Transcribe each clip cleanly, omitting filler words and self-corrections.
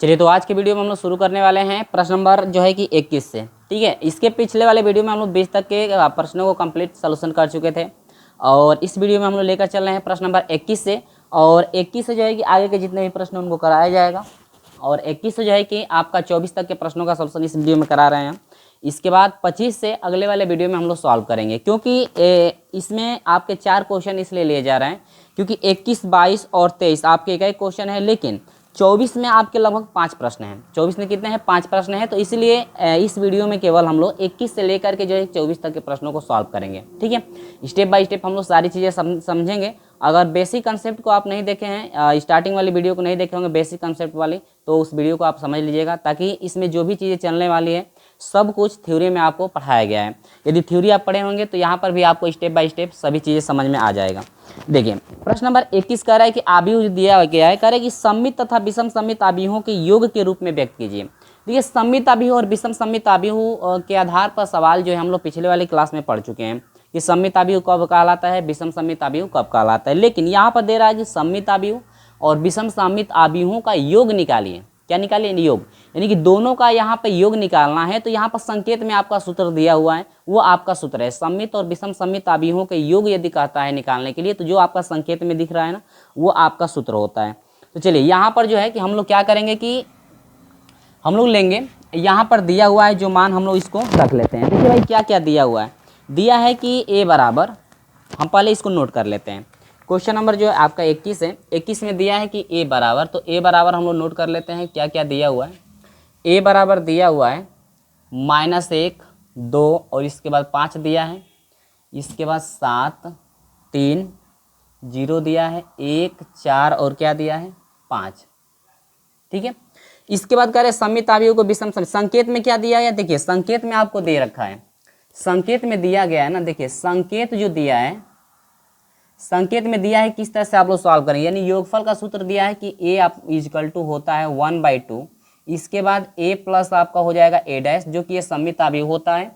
चलिए, तो आज के वीडियो में हम लोग शुरू करने वाले हैं प्रश्न नंबर जो है कि 21 से। ठीक है, इसके पिछले वाले वीडियो में हम लोग 20 तक के प्रश्नों को कंप्लीट सोल्यूशन कर चुके थे और इस वीडियो में हम लोग लेकर चल रहे हैं प्रश्न नंबर 21 से। और 21 से जो है कि आगे के जितने भी प्रश्न उनको कराया जाएगा और 21 से जो है कि आपका 24 तक के प्रश्नों का सोल्यूशन इस वीडियो में करा रहे हैं। इसके बाद 25 से अगले वाले वीडियो में हम लोग सॉल्व करेंगे, क्योंकि इसमें आपके 4 क्वेश्चन इसलिए लिए जा रहे हैं क्योंकि 21, 22 और 23 आपके एक एक क्वेश्चन है, लेकिन 24 में आपके लगभग 5 प्रश्न हैं। 24 में कितने हैं? 5 प्रश्न हैं। तो इसलिए इस वीडियो में केवल हम लोग 21 से लेकर के जो है 24 तक के प्रश्नों को सॉल्व करेंगे। ठीक है, स्टेप बाय स्टेप हम लोग सारी चीज़ें समझेंगे। अगर बेसिक कंसेप्ट को आप नहीं देखे हैं, स्टार्टिंग वाली वीडियो को नहीं देखे होंगे बेसिक कंसेप्ट वाली, तो उस वीडियो को आप समझ लीजिएगा, ताकि इसमें जो भी चीज़ें चलने वाली है सब कुछ थ्योरी में आपको पढ़ाया गया है। यदि थ्योरी आप पढ़े होंगे तो यहाँ पर भी आपको स्टेप बाय स्टेप सभी चीज़ें समझ में आ जाएगा। देखिए, प्रश्न नंबर 21 कह रहा है कि आव्यूह दिया गया है, कह रहा है कि सममित तथा विषम सममित आव्यूहों के योग के रूप में व्यक्त कीजिए। देखिए, सममित आव्यूह और विषम सममित आव्यूह के आधार पर सवाल जो है हम लोग पिछले वाली क्लास में पढ़ चुके हैं कि सममित आव्यूह कब कहलाता है, विषम सममित आव्यूह कब कहलाता है। लेकिन यहाँ पर दे रहा है कि सममित आव्यूह और विषम सममित आव्यूहों का योग निकालिए। क्या निकालिए? योग, यानी कि दोनों का यहाँ पर योग निकालना है। तो यहाँ पर संकेत में आपका सूत्र दिया हुआ है, वो आपका सूत्र है। सममित और विषम सममित आव्यूहों के योग यदि कहता है निकालने के लिए, तो जो आपका संकेत में दिख रहा है ना, वो आपका सूत्र होता है। तो चलिए, यहाँ पर जो है कि हम लोग क्या करेंगे कि हम लोग लेंगे, यहाँ पर दिया हुआ है जो मान, हम लोग इसको रख लेते हैं। देखिए भाई, क्या क्या दिया हुआ है। दिया है कि ए बराबर, हम पहले इसको नोट कर लेते हैं। क्वेश्चन नंबर जो है आपका 21 है, 21 में दिया है कि ए बराबर, तो ए बराबर हम लोग नोट कर लेते हैं क्या क्या दिया हुआ है। ए बराबर दिया हुआ है -1, 2 और इसके बाद 5 दिया है। इसके बाद 7, 3, 0 दिया है, 1, 4 और क्या दिया है? 5। ठीक है, इसके बाद कह रहे सममित आव्यूह को विषम सममित। संकेत में क्या दिया गया? देखिए, संकेत में आपको दे रखा है, संकेत में दिया गया है ना। देखिए, संकेत जो दिया है, संकेत में दिया है किस तरह से आप लोग सॉल्व करेंगे, यानी योगफल का सूत्र दिया है कि ए इक्वल टू होता है 1/2। इसके बाद ए प्लस आपका हो जाएगा ए डैश, जो कि ये सममित आव्यूह होता है।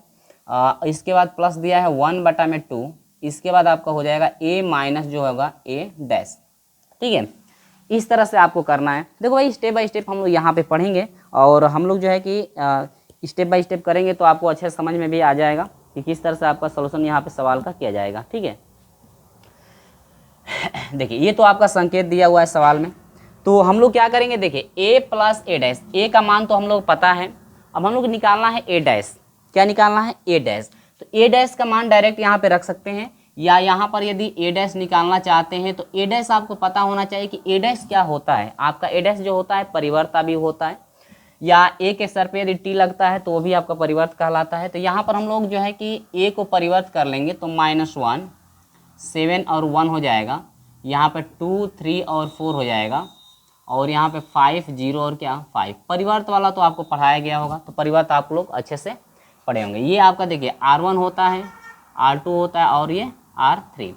इसके बाद प्लस दिया है 1/2। इसके बाद आपका हो जाएगा ए माइनस जो होगा ए डैश। ठीक है, इस तरह से आपको करना है। देखो भाई, स्टेप बाय स्टेप हम लोग यहाँ पे पढ़ेंगे और हम लोग जो है कि स्टेप बाय स्टेप करेंगे तो आपको अच्छे समझ में भी आ जाएगा कि किस तरह से आपका सॉल्यूशन यहाँ पे सवाल का किया जाएगा। ठीक है, देखिए, ये तो आपका संकेत दिया हुआ है सवाल में। तो हम लोग क्या करेंगे, देखिए ए प्लस ए डैश, ए का मान तो हम लोग पता है, अब हम लोग निकालना है ए डैश। क्या निकालना है? ए डैश। तो ए डैश का मान डायरेक्ट यहाँ पे रख सकते हैं, या यहाँ पर यदि ए डैश निकालना चाहते हैं तो ए डैश आपको पता होना चाहिए कि ए डैश क्या होता है। आपका ए डैश जो होता है परिवर्त आव्यूह होता है, या ए के सर पे यदि टी लगता है तो वो भी आपका परिवर्त कहलाता है। तो यहाँ पर हम लोग जो है कि ए को परिवर्त कर लेंगे, तो -1, 7 और 1 हो जाएगा, यहाँ पे 2, 3 और 4 हो जाएगा, और यहाँ पे 5, 0 और क्या 5। परिवर्त वाला तो आपको पढ़ाया गया होगा, तो परिवर्त आप लोग अच्छे से पढ़े होंगे। ये आपका देखिए R1 होता है, R2 होता है और ये R3।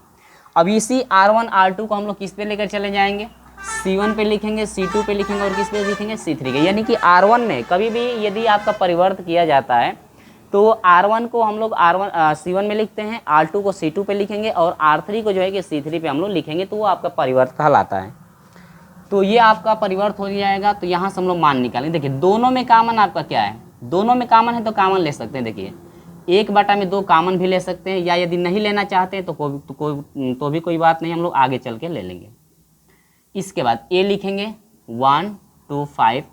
अब इसी R1 R2 को हम लोग किस पे लेकर चले जाएंगे? C1 पे लिखेंगे, C2 पे लिखेंगे और किस पे लिखेंगे? C3 के। यानी कि R1 में कभी भी यदि आपका परिवर्त किया जाता है तो R1 को हम लोग C1 में लिखते हैं, R2 को C2 पे लिखेंगे और R3 को जो है कि C3 पे हम लोग लिखेंगे, तो वो आपका परिवर्त कहलाता है। तो ये आपका परिवर्त हो जाएगा। तो यहाँ से हम लोग मान निकालेंगे। देखिए, दोनों में कॉमन आपका क्या है? दोनों में कॉमन है तो कॉमन ले सकते हैं। देखिए, 1/2 कॉमन भी ले सकते हैं, या यदि नहीं लेना चाहते हैं तो भी कोई बात नहीं, हम लोग आगे चल के ले लेंगे। इसके बाद ए लिखेंगे 1, 2, 5।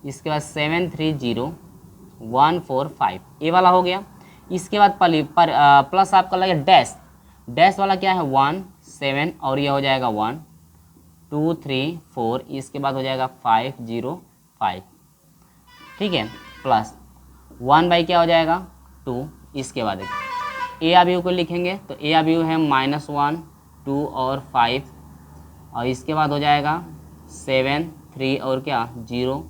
इसके बाद 7, 3, 0, 1, 4, 5, ए वाला हो गया। इसके बाद प्लस आपका लगेगा डैश, डैश वाला क्या है? 1, 7 और ये हो जाएगा 1, 2, 3, 4। इसके बाद हो जाएगा 5, 0, 5। ठीक है, प्लस 1 बाई क्या हो जाएगा? 2। इसके बाद ए आव्यूह को लिखेंगे, तो ए आव्यूह है -1, 2 और 5, और इसके बाद हो जाएगा 7, 3 और क्या 0,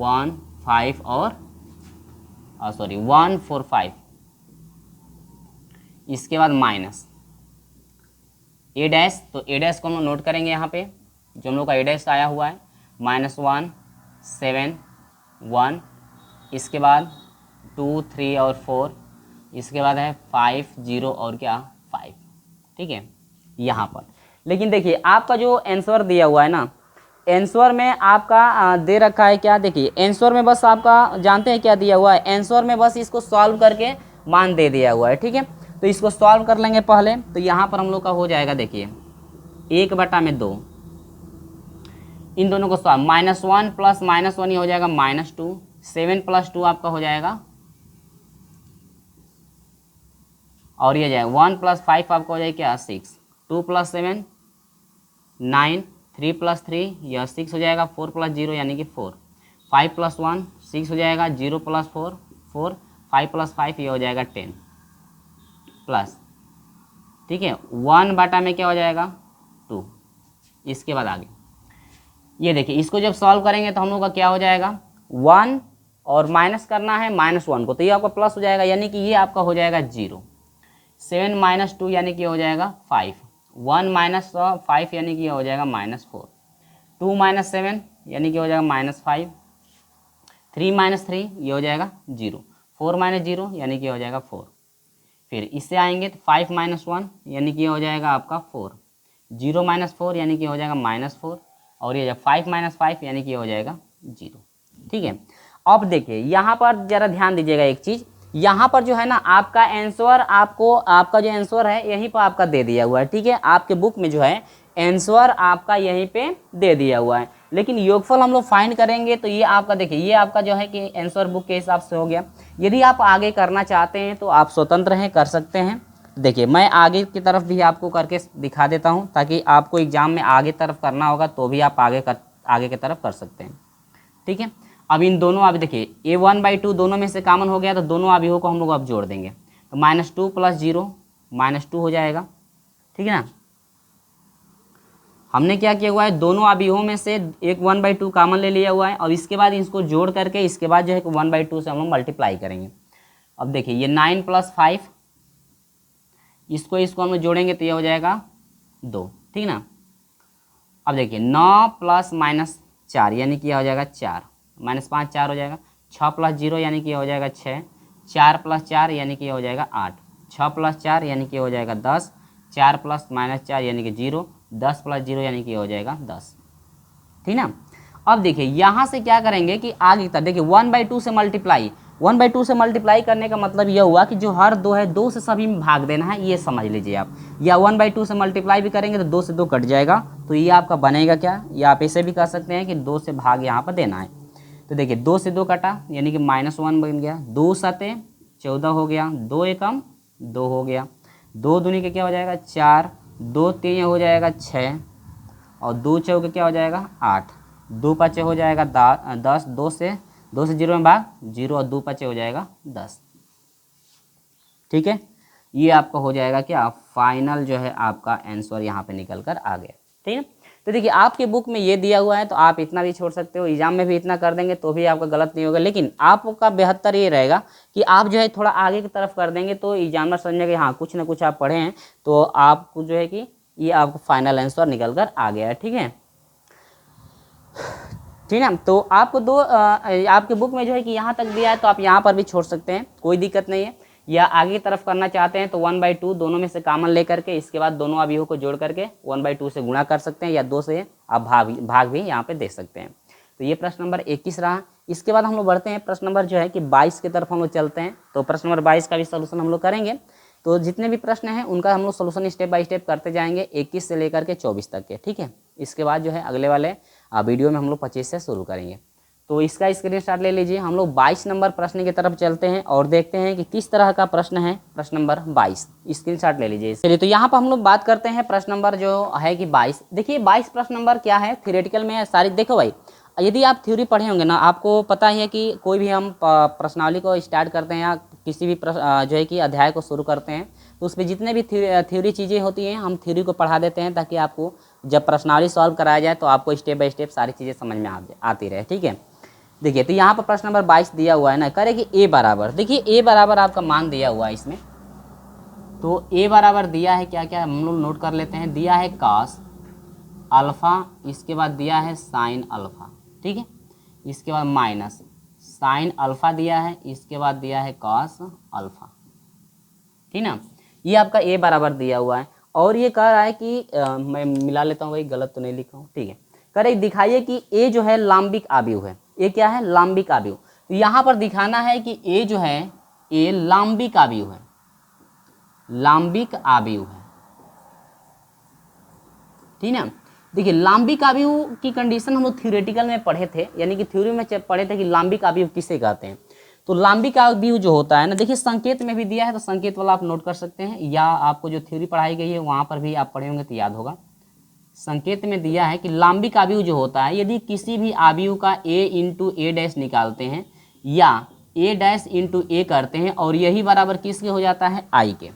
1, 5 और 1, 4, 5। इसके बाद माइनस ए डैश, तो ए डैश को हम लोग नोट करेंगे यहाँ पे, जो हम लोग का ए डैश आया हुआ है -1, 7, 1। इसके बाद 2, 3 और 4। इसके बाद है 5, 0 और क्या 5। ठीक है, यहाँ पर। लेकिन देखिए, आपका जो आंसर दिया हुआ है ना, आंसर में आपका दे रखा है क्या, देखिए आंसर में बस आपका जानते हैं क्या दिया हुआ है, आंसर में बस इसको सॉल्व करके मान दे दिया हुआ है, ठीक है। तो इसको सॉल्व कर लेंगे पहले, तो यहाँ पर हम लोग का हो जाएगा, देखिए 1/2, इन दोनों को सॉल्व, -1 प्लस -1 ये हो जाएगा -2, 7 + 2 आपका हो जाएगा, और ये जाएगा 1 + 5 आपका हो जाएगा क्या 6, 2 + 7 9, 3 + 3 यह 6 हो जाएगा, 4 + 0 यानी कि 4, 5 + 1 6 हो जाएगा, 0 + 4 4, 5 + 5 ये हो जाएगा 10 प्लस, ठीक है 1 में क्या हो जाएगा 2। इसके बाद आगे ये देखिए, इसको जब सॉल्व करेंगे तो हम लोग का क्या हो जाएगा 1 और माइनस करना है -1 को, तो ये आपका प्लस हो जाएगा, यानी कि ये आपका हो जाएगा 0। 7 - 2 यानी कि हो जाएगा 5, 1 - 5 यानी कि ये हो जाएगा -4, 2 - 7 यानी कि हो जाएगा -5, 3 - 3 ये हो जाएगा 0, 4 - 0 यानी कि हो जाएगा 4। फिर इससे आएंगे तो 5 - 1 यानी कि हो जाएगा आपका 4, 0 - 4 यानी कि हो जाएगा -4, और ये 5 - 5 यानी कि हो जाएगा 0, ठीक है। अब देखिए यहाँ पर जरा ध्यान दीजिएगा एक चीज़, यहाँ पर जो है ना आपका आंसर, आपको आपका जो आंसर है यहीं पर आपका दे दिया हुआ है, ठीक है। आपके बुक में जो है आंसर आपका यहीं पे दे दिया हुआ है, लेकिन योगफल हम लोग फाइंड करेंगे तो ये आपका देखिए, ये आपका जो है कि आंसर बुक के हिसाब से हो गया। यदि आप आगे करना चाहते हैं तो आप स्वतंत्र हैं, कर सकते हैं। देखिए मैं आगे की तरफ भी आपको करके दिखा देता हूँ, ताकि आपको एग्जाम में आगे तरफ करना होगा तो भी आप आगे की तरफ कर सकते हैं, ठीक है। अब इन दोनों, आप देखिए ये 1/2 दोनों में से कॉमन हो गया, तो दोनों अवयवों को हम लोग अब जोड़ देंगे, तो -2 + 0 -2 हो जाएगा, ठीक है ना। हमने क्या किया हुआ है, दोनों अवयवों में से एक 1/2 कॉमन ले लिया हुआ है, और इसके बाद इसको जोड़ करके इसके बाद जो है 1/2 से हम लोग मल्टीप्लाई करेंगे। अब देखिए ये 9 + 5, इसको हम लोग जोड़ेंगे तो ये हो जाएगा 2, ठीक ना। अब देखिए 9 + -4 यानी कि यह हो जाएगा 4, -5 4 हो जाएगा, 6 + 0 यानी कि हो जाएगा 6, 4 + 4 यानी कि हो जाएगा 8, 6 + 4 यानी कि हो जाएगा 10, 4 + -4 यानी कि 0, 10 + 0 यानी कि हो जाएगा 10, ठीक ना। अब देखिए यहाँ से क्या करेंगे कि आगे तक देखिए 1/2 से मल्टीप्लाई, 1/2 से मल्टीप्लाई करने का मतलब यह हुआ कि जो हर 2 है 2 से सभी में भाग देना है, ये समझ लीजिए आप। या 1/2 से मल्टीप्लाई भी करेंगे तो 2 से 2 कट जाएगा, तो ये आपका बनेगा क्या, या आप ऐसे भी कर सकते हैं कि 2 से भाग यहाँ पर देना है। तो देखिए 2 से 2 कटा यानी कि -1 बन गया, 2 × 7 = 14 हो गया, 2 × 1 = 2 हो गया, 2 दूनी के क्या हो जाएगा 4, 2 × 3 हो जाएगा 6, और 2 चौके क्या हो जाएगा 8, 2 × 5 हो जाएगा 10, 2 से 0 में भाग 0, और 2 × 5 हो जाएगा 10, ठीक है। ये आपका हो जाएगा क्या, फाइनल जो है आपका आंसर यहाँ पे निकल कर आ गया, ठीक है। तो देखिए आपके बुक में ये दिया हुआ है, तो आप इतना भी छोड़ सकते हो, एग्जाम में भी इतना कर देंगे तो भी आपका गलत नहीं होगा, लेकिन आपका बेहतर ये रहेगा कि आप जो है थोड़ा आगे की तरफ कर देंगे, तो एग्जामिनर समझेगा कि हाँ कुछ ना कुछ आप पढ़े हैं, तो आपको जो है कि ये आपका फाइनल आंसर निकल कर आ गया है, ठीक है, ठीक है। तो आपको आपके बुक में जो है कि यहाँ तक दिया है, तो आप यहाँ पर भी छोड़ सकते हैं, कोई दिक्कत नहीं है। या आगे की तरफ करना चाहते हैं तो 1/2 दोनों में से कॉमन लेकर के इसके बाद दोनों अवयवों को जोड़ करके 1/2 से गुणा कर सकते हैं, या 2 से आप भाग भी यहाँ पे दे सकते हैं। तो ये प्रश्न नंबर 21 रहा। इसके बाद हम लोग बढ़ते हैं प्रश्न नंबर जो है कि 22 की तरफ हम लोग चलते हैं। तो प्रश्न नंबर 22 का भी सोल्यूशन हम लोग करेंगे। तो जितने भी प्रश्न हैं उनका हम लोग सोल्यूशन स्टेप बाय स्टेप करते जाएंगे, 21 से लेकर के 24 तक के, ठीक है। इसके बाद जो है अगले वाले वीडियो में हम लोग 25 से शुरू करेंगे। तो इसका स्क्रीनशॉट ले लीजिए। हम लोग 22 नंबर प्रश्न की तरफ चलते हैं और देखते हैं कि किस तरह का प्रश्न है प्रश्न नंबर 22। स्क्रीनशॉट ले लीजिए। चलिए तो यहाँ पर हम लोग बात करते हैं प्रश्न नंबर जो है कि 22। देखिए 22 प्रश्न नंबर क्या है, थ्योरेटिकल में है सारी। देखो भाई, यदि आप थ्योरी पढ़े होंगे ना, आपको पता ही है कि कोई भी हम प्रश्नावली को स्टार्ट करते हैं या किसी भी जो है कि अध्याय को शुरू करते हैं, तो उसमें जितने भी थ्योरी चीज़ें होती हैं हम थ्योरी को पढ़ा देते हैं, ताकि आपको जब प्रश्नावली सॉल्व कराया जाए तो आपको स्टेप बाय स्टेप सारी चीज़ें समझ में आती रहे, ठीक है। देखिए तो यहाँ पर प्रश्न नंबर 22 दिया हुआ है ना, करे कि ए बराबर, देखिए ए बराबर आपका मान दिया हुआ है इसमें। तो ए बराबर दिया है क्या क्या, हम लोग नोट कर लेते हैं। दिया है cos अल्फ़ा, इसके बाद दिया है sin अल्फ़ा, ठीक है। इसके बाद माइनस sin अल्फ़ा दिया है, इसके बाद दिया है cos अल्फ़ा, ठीक ना। ये आपका ए बराबर दिया हुआ है। और ये कह रहा है कि मैं मिला लेता हूँ भाई, गलत तो नहीं लिखा हूँ, ठीक है। करे दिखाइए कि ए जो है लांबिक आव्यूह है, ए क्या है लांबिक आव्यूह। तो यहाँ पर दिखाना है कि ए जो है ए लांबिक आव्यूह है, लांबिक आव्यूह है, ठीक ना। देखिए लांबिक आव्यूह की कंडीशन हम लोग थ्योरेटिकल में पढ़े थे, यानी कि थ्योरी में पढ़े थे कि लांबिक आव्यूह किसे कहते हैं। तो लांबिक आव्यूह जो होता है ना, देखिए संकेत में भी दिया है, तो संकेत वाला आप नोट कर सकते हैं, या आपको जो थ्योरी पढ़ाई गई है वहाँ पर भी आप पढ़े होंगे तो याद होगा। संकेत में दिया है कि लांबिक आव्यूह जो होता है, यदि किसी भी आव्यूह का a इंटू ए डैश निकालते हैं या a डैश इंटू ए करते हैं और यही बराबर किसके हो जाता है I के,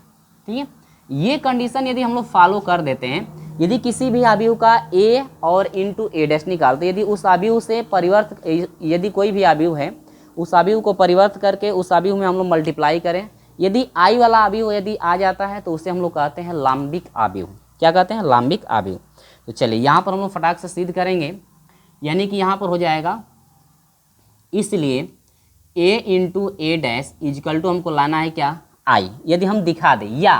ठीक है। ये कंडीशन यदि हम लोग फॉलो कर देते हैं, यदि किसी भी आव्यूह का a और इंटू ए डैश निकालते हैं, यदि उस आव्यूह से परिवर्त, यदि कोई भी आव्यूह है उस आव्यूह को परिवर्त करके उस आव्यूह में हम लोग मल्टीप्लाई करें, यदि I वाला आव्यूह यदि आ जाता है तो उसे हम लोग कहते हैं लांबिक आव्यूह। क्या कहते हैं लांबिक आव्यूह। तो चलिए यहाँ पर हम लोग फटाक से सिद्ध करेंगे, यानी कि यहाँ पर हो जाएगा, इसलिए a into A dash is equal to हमको लाना है क्या I। यदि हम दिखा दें, या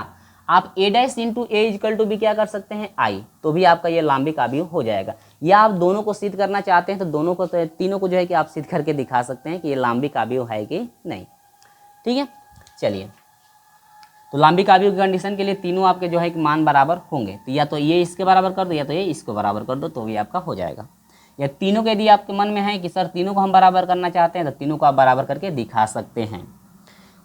आप a dash into A is equal to भी क्या कर सकते हैं I, तो भी आपका ये लांबिक आव्यूह हो जाएगा। या आप दोनों को सिद्ध करना चाहते हैं तो दोनों को, तो तीनों को जो है कि आप सिद्ध करके दिखा सकते हैं कि ये लांबिक आव्यूह है कि नहीं, ठीक है। चलिए तो लांबिक आव्यूह की कंडीशन के लिए तीनों आपके जो है कि मान बराबर होंगे, तो या तो ये इसके बराबर कर दो या तो ये इसको बराबर कर दो, तो भी आपका हो जाएगा। या तीनों के यदि आपके मन में है कि सर तीनों को हम बराबर करना चाहते हैं तो तीनों को आप बराबर करके दिखा सकते हैं।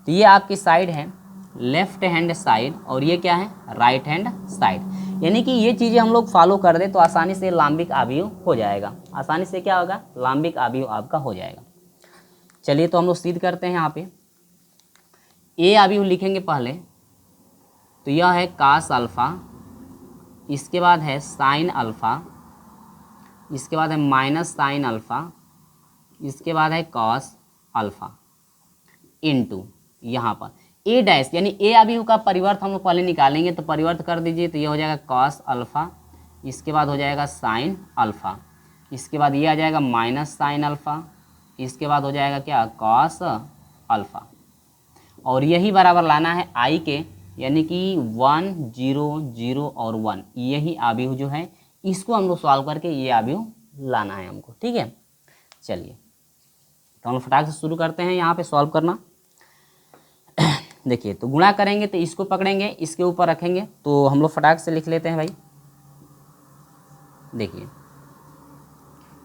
तो ये आपकी साइड है लेफ्ट हैंड साइड और ये क्या है राइट हैंड साइड, यानी कि ये चीज़ें हम लोग फॉलो कर दें तो आसानी से लांबिक आव्यूह हो जाएगा। आसानी से क्या होगा लांबिक आव्यूह आपका हो जाएगा। चलिए तो हम लोग सिद्ध करते हैं। यहाँ पे ए आव्यूह लिखेंगे पहले, तो यह है कास अल्फ़ा, इसके बाद है साइन अल्फ़ा, इसके बाद है माइनस साइन अल्फ़ा, इसके बाद है कॉस अल्फ़ा इनटू यहाँ पर ए डैश, यानी ए आव्यूह का परिवर्त हम लोग पहले निकालेंगे, तो परिवर्त कर दीजिए, तो ये हो जाएगा कॉस अल्फ़ा, इसके बाद हो जाएगा साइन अल्फ़ा, इसके बाद ये आ जाएगा माइनस साइन अल्फ़ा, इसके बाद हो जाएगा क्या कॉस अल्फ़ा, और यही बराबर लाना है I के, यानी कि 1 0 0 और 1, यही आव्यूह जो है इसको हम लोग सॉल्व करके ये आव्यूह लाना है हमको, ठीक है। चलिए तो हम फटाक से शुरू करते हैं यहाँ पे सॉल्व करना। देखिए तो गुणा करेंगे तो इसको पकड़ेंगे, इसके ऊपर रखेंगे, तो हम लोग फटाक से लिख लेते हैं भाई। देखिए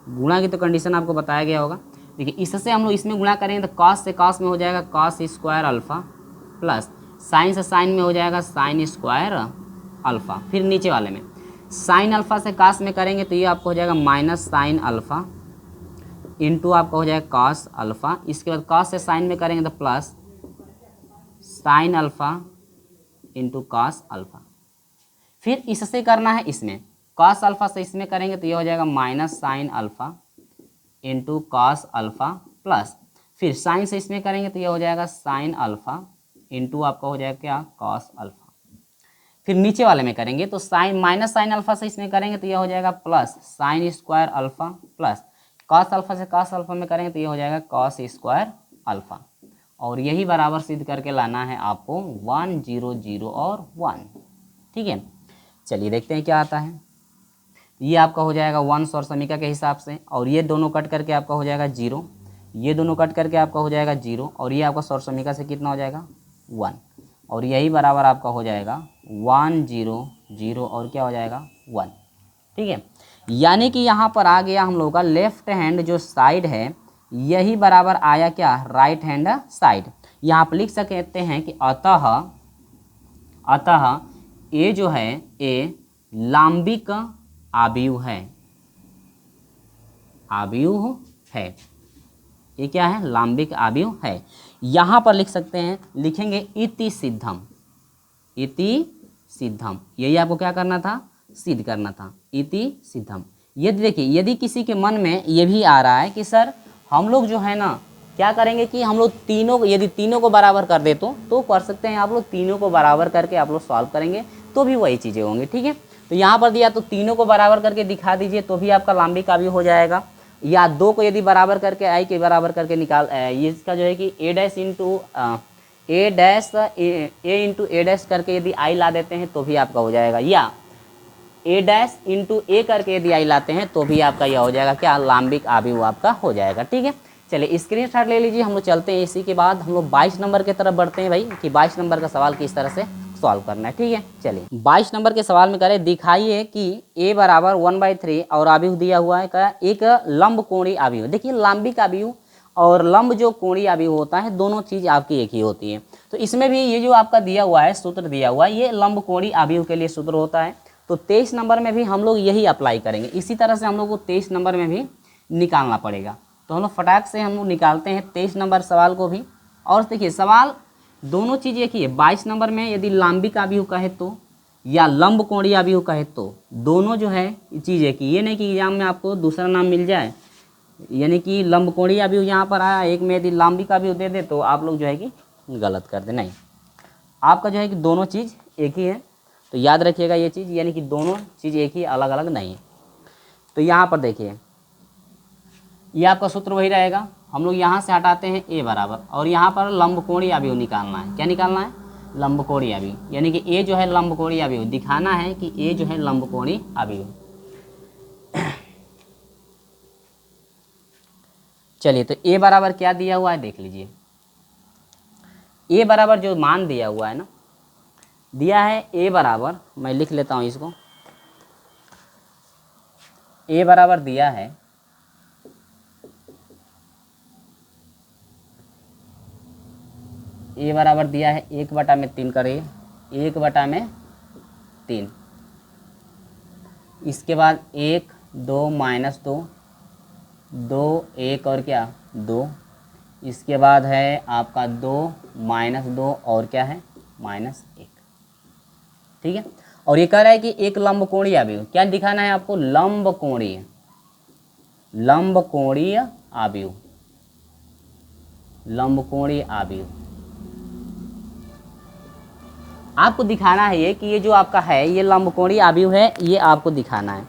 गुणा की तो कंडीशन आपको बताया गया होगा। देखिए इससे हम लोग इसमें गुणा करेंगे तो कॉस से कॉस में हो जाएगा cos square alpha, plus sign से साइन में हो जाएगा साइन स्क्वायर अल्फ़ा, फिर नीचे वाले में साइन अल्फ़ा से कॉस में करेंगे तो ये आपको हो जाएगा माइनस साइन अल्फ़ा इंटू आपका हो जाएगा कॉस अल्फ़ा, इसके बाद कॉस से साइन में करेंगे तो plus sine alpha into cos alpha, फिर इससे करना है इसमें कॉस अल्फ़ा से इसमें करेंगे तो ये हो जाएगा minus sine alpha into cos alpha, plus फिर साइन से इसमें करेंगे तो ये हो जाएगा साइन अल्फ़ा इंटू आपका हो जाएगा क्या कॉस अल्फ़ा, फिर नीचे वाले में करेंगे तो साइन माइनस साइन अल्फ़ा से इसमें करेंगे तो ये हो जाएगा plus sine square alpha, plus cos alpha से कॉस अल्फ़ा में करेंगे तो ये हो जाएगा कॉस स्क्वायर अल्फ़ा, और यही बराबर सिद्ध करके लाना है आपको 1 0 0 और 1, ठीक है। चलिए देखते हैं क्या आता है। ये आपका हो जाएगा 1 सौर समीकरण के हिसाब से, और ये दोनों कट करके आपका हो जाएगा 0, ये दोनों कट करके आपका हो जाएगा 0, और ये आपका सौर समीकरण से कितना हो जाएगा 1, और यही बराबर आपका हो जाएगा 1 0 0 और क्या हो जाएगा 1, ठीक है। यानी कि यहाँ पर आ गया हम लोगों का लेफ्ट हैंड जो साइड है यही बराबर आया क्या राइट हैंड साइड। यहाँ पर लिख सकते हैं कि अतः ए जो है ए लांबिक आव्यूह है, आव्यूह है, ये क्या है लांबिक आव्यूह है। यहाँ पर लिख सकते हैं, लिखेंगे इति सिद्धम, इति सिद्धम, यही आपको क्या करना था सिद्ध करना था, इति सिद्धम। यदि देखिए यदि किसी के मन में ये भी आ रहा है कि सर हम लोग जो है ना क्या करेंगे कि हम लोग तीनों, यदि तीनों को बराबर कर दे तो कर सकते हैं आप लोग, तीनों को बराबर करके आप लोग सॉल्व करेंगे तो भी वही चीज़ें होंगी, ठीक है। तो यहाँ पर दिया तो तीनों को बराबर करके दिखा दीजिए तो भी आपका लांबिक आव्यूह हो जाएगा, या 2 को यदि बराबर करके I के बराबर करके निकाल, ये इसका जो है कि ए dash into A into A dash करके यदि I ला देते हैं तो भी आपका हो जाएगा, या ए डैश इंटू ए करके यदि आई लाते हैं तो भी आपका यह हो जाएगा क्या, लाम्बिक आव्यूह आपका हो जाएगा। ठीक है, चलिए स्क्रीनशॉट ले लीजिए। हम लोग चलते हैं, इसी के बाद हम लोग 22 नंबर की तरफ बढ़ते हैं भाई, कि 22 नंबर का सवाल किस तरह से सॉल्व करना है। ठीक है, चलिए 22 नंबर के सवाल में करें, दिखाइए कि a बराबर 1/3 और आव्यूह दिया हुआ है का एक लंब कोणीय आव्यूह। देखिए लाम्बिक आव्यूह और लंब जो कोणीय आव्यूह होता है दोनों चीज़ आपकी एक ही होती है। तो इसमें भी ये जो आपका दिया हुआ है, सूत्र दिया हुआ है, ये लंब कोणीय आव्यूह के लिए सूत्र होता है। तो 23 नंबर में भी हम लोग यही अप्लाई करेंगे। इसी तरह से हम लोग को 23 नंबर में भी निकालना पड़ेगा। तो हम लोग फटाक से हम लोग निकालते हैं 23 नंबर सवाल को भी। और देखिए सवाल दोनों चीज़ एक ही है। 22 नंबर में यदि लाम्बिक आव्यूह कहे तो या लंब कोणीय आव्यूह कहे तो दोनों जो है चीज़ एक ही। ये नहीं कि एग्जाम में आपको दूसरा नाम मिल जाए, यानी कि लंब कोणीय आव्यूह यहाँ पर आया, एक में यदि लाम्बिक आव्यूह दे दे तो आप लोग जो है कि गलत कर दे। नहीं, आपका जो है कि दोनों चीज़ एक ही है। तो याद रखिएगा ये चीज़, यानी कि दोनों चीज़ एक ही, अलग अलग नहीं है। तो यहाँ पर देखिए ये आपका सूत्र वही रहेगा। हम लोग यहाँ से हटाते हैं a बराबर, और यहाँ पर लंब कोणीय आव्यूह निकालना है। क्या निकालना है, लंब कोणीय आव्यूह, यानी कि a जो है लंब कोणीय आव्यूह, दिखाना है कि a जो है लंब कोणीय आव्यूह। चलिए तो a बराबर क्या दिया हुआ है देख लीजिए। a बराबर जो मान दिया हुआ है ना, दिया है a बराबर, मैं लिख लेता हूँ इसको, a बराबर दिया है a बराबर दिया है 1/3 करिए, 1/3। इसके बाद 1 2 -2 2 1 और क्या 2। इसके बाद है आपका 2 -2 और क्या है -1। ठीक है, और ये कह रहा है कि एक लंब कोणीय आव्यूह, क्या दिखाना है आपको, लंब कोणीय आव्यूह, लंब कोणीय आव्यूह आपको दिखाना है। ये कि ये जो आपका है ये लंब कोणीय आव्यूह है, ये आपको दिखाना है।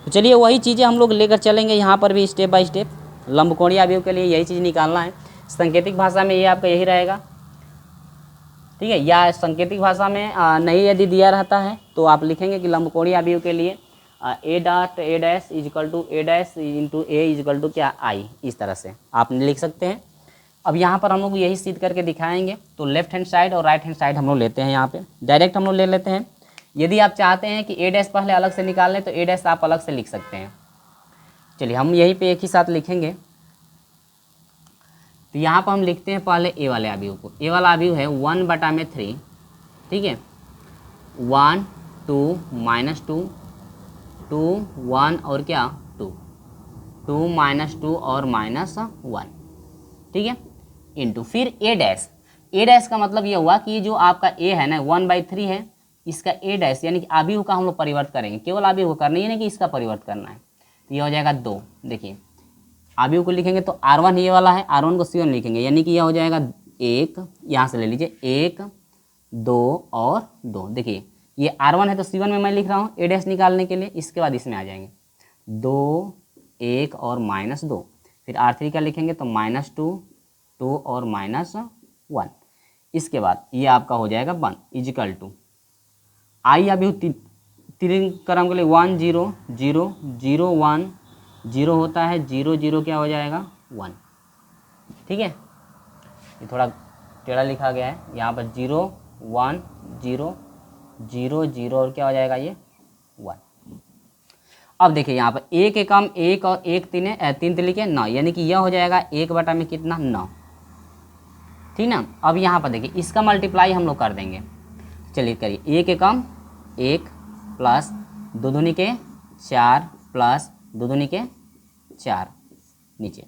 तो चलिए वही चीज़ें हम लोग लेकर चलेंगे यहाँ पर भी स्टेप बाय स्टेप। लंब कोणीय आव्यूह के लिए यही चीज़ निकालना है। सांकेतिक भाषा में ये आपका यही रहेगा। ठीक है, या सांकेतिक भाषा में नहीं यदि दिया रहता है तो आप लिखेंगे कि लंब कोणीय आव्यूह के लिए a dot a dash is equal to a dash into a is equal to क्या i, इस तरह से आप लिख सकते हैं। अब यहाँ पर हम लोग यही सिद्ध करके दिखाएंगे। तो लेफ्ट हैंड साइड और राइट हैंड साइड हम लोग लेते हैं, यहाँ पे डायरेक्ट हम लोग ले लेते हैं। यदि आप चाहते हैं कि a डैश पहले अलग से निकाल लें तो a डैश आप अलग से लिख सकते हैं। चलिए हम यहीं पे एक ही साथ लिखेंगे। तो यहाँ पर हम लिखते हैं पहले a वाले आव्यूह को। a वाला आव्यूह है 1/3। ठीक है, 1 2 -2 2 1 और क्या 2 2 -2 और -1। ठीक है, इंटू फिर a डैश का मतलब ये हुआ कि जो आपका a है ना 1/3 है, इसका a डैश यानी कि आव्यूह का हम लोग परिवर्त करेंगे। केवल आव्यूह को करना है, नहीं कि इसका परिवर्त करना है। तो ये हो जाएगा 2। देखिए आव्यूह को लिखेंगे तो r1 ये वाला है, r1 को c1 लिखेंगे, यानी कि यह हो जाएगा 1, यहाँ से ले लीजिए 1 2 और 2। देखिए ये r1 है तो c1 में मैं लिख रहा हूँ a डैश निकालने के लिए। इसके बाद इसमें आ जाएंगे 2 1 और -2। फिर r3 का लिखेंगे तो -2 2 और -1। इसके बाद ये आपका हो जाएगा 1 इजिकल टू आई आव्यूह 3 क्रम के लिए 1 0 0 0 1 0 होता है, 0 0 क्या हो जाएगा 1। ठीक है, ये थोड़ा टेढ़ा लिखा गया है, यहाँ पर 0 1 0 0 0 और क्या हो जाएगा ये 1। अब देखिए यहाँ पर 1 एकम 1 और 1 3 लिखे 9, यानी कि यह हो जाएगा 1 में कितना 9। ठीक ना। अब यहाँ पर देखिए इसका मल्टीप्लाई हम लोग कर देंगे। चलिए करिए 1 एकम 1 प्लस 2 दूनी के 4 प्लस 2 दूनी के 4 नीचे।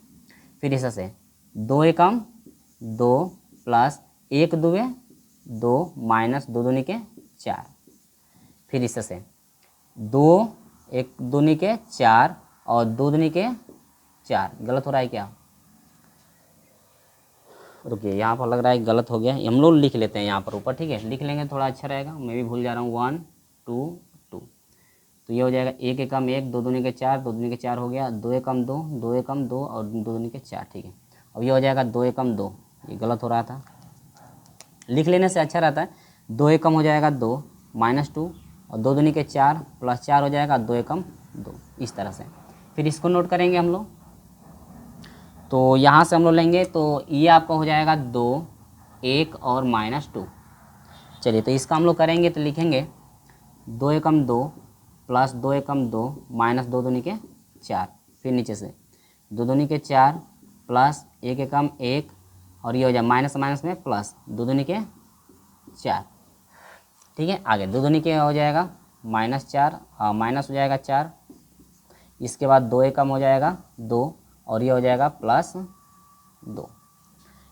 फिर इस से 2 एकम 2 प्लस 1 2 2 माइनस 2 दूनी के 4। फिर इस से 2 1 दूनी के 4 और 2 दूनी के 4। गलत हो रहा है क्या, रुकिए यहाँ पर लग रहा है गलत हो गया, हम लोग लिख लेते हैं यहाँ पर ऊपर। ठीक है, लिख लेंगे थोड़ा अच्छा रहेगा, मैं भी भूल जा रहा हूँ। 1 2 2 तो ये हो जाएगा 1 एकम 1 2 दूनी के 4 2 दूनी के 4 हो गया, 2 एकम 2 2 एकम 2 और 2 दूनी के 4। ठीक है, अब ये हो जाएगा 2 एकम 2, ये गलत हो रहा था, लिख लेने से अच्छा रहता है। 2 एकम हो जाएगा 2 -2 और 2 दूनी के 4 प्लस 4 हो जाएगा, 2 एकम 2, इस तरह से। फिर इसको नोट करेंगे हम लोग, तो यहाँ से हम लोग लेंगे तो ये आपका हो जाएगा 2, 1 और -2। चलिए तो इसका हम लोग करेंगे तो लिखेंगे 2 एकम 2 प्लस 2 एकम 2 माइनस 2 दूनी के 4, फिर नीचे से 2 दूनी के 4 प्लस 1 एकम 1 और ये हो जाए माइनस माइनस में प्लस 2 दूनी के 4। ठीक है, आगे 2 दूनी के हो जाएगा -4, माइनस हो जाएगा 4, इसके बाद 2 एकम हो जाएगा 2 और ये हो जाएगा +2।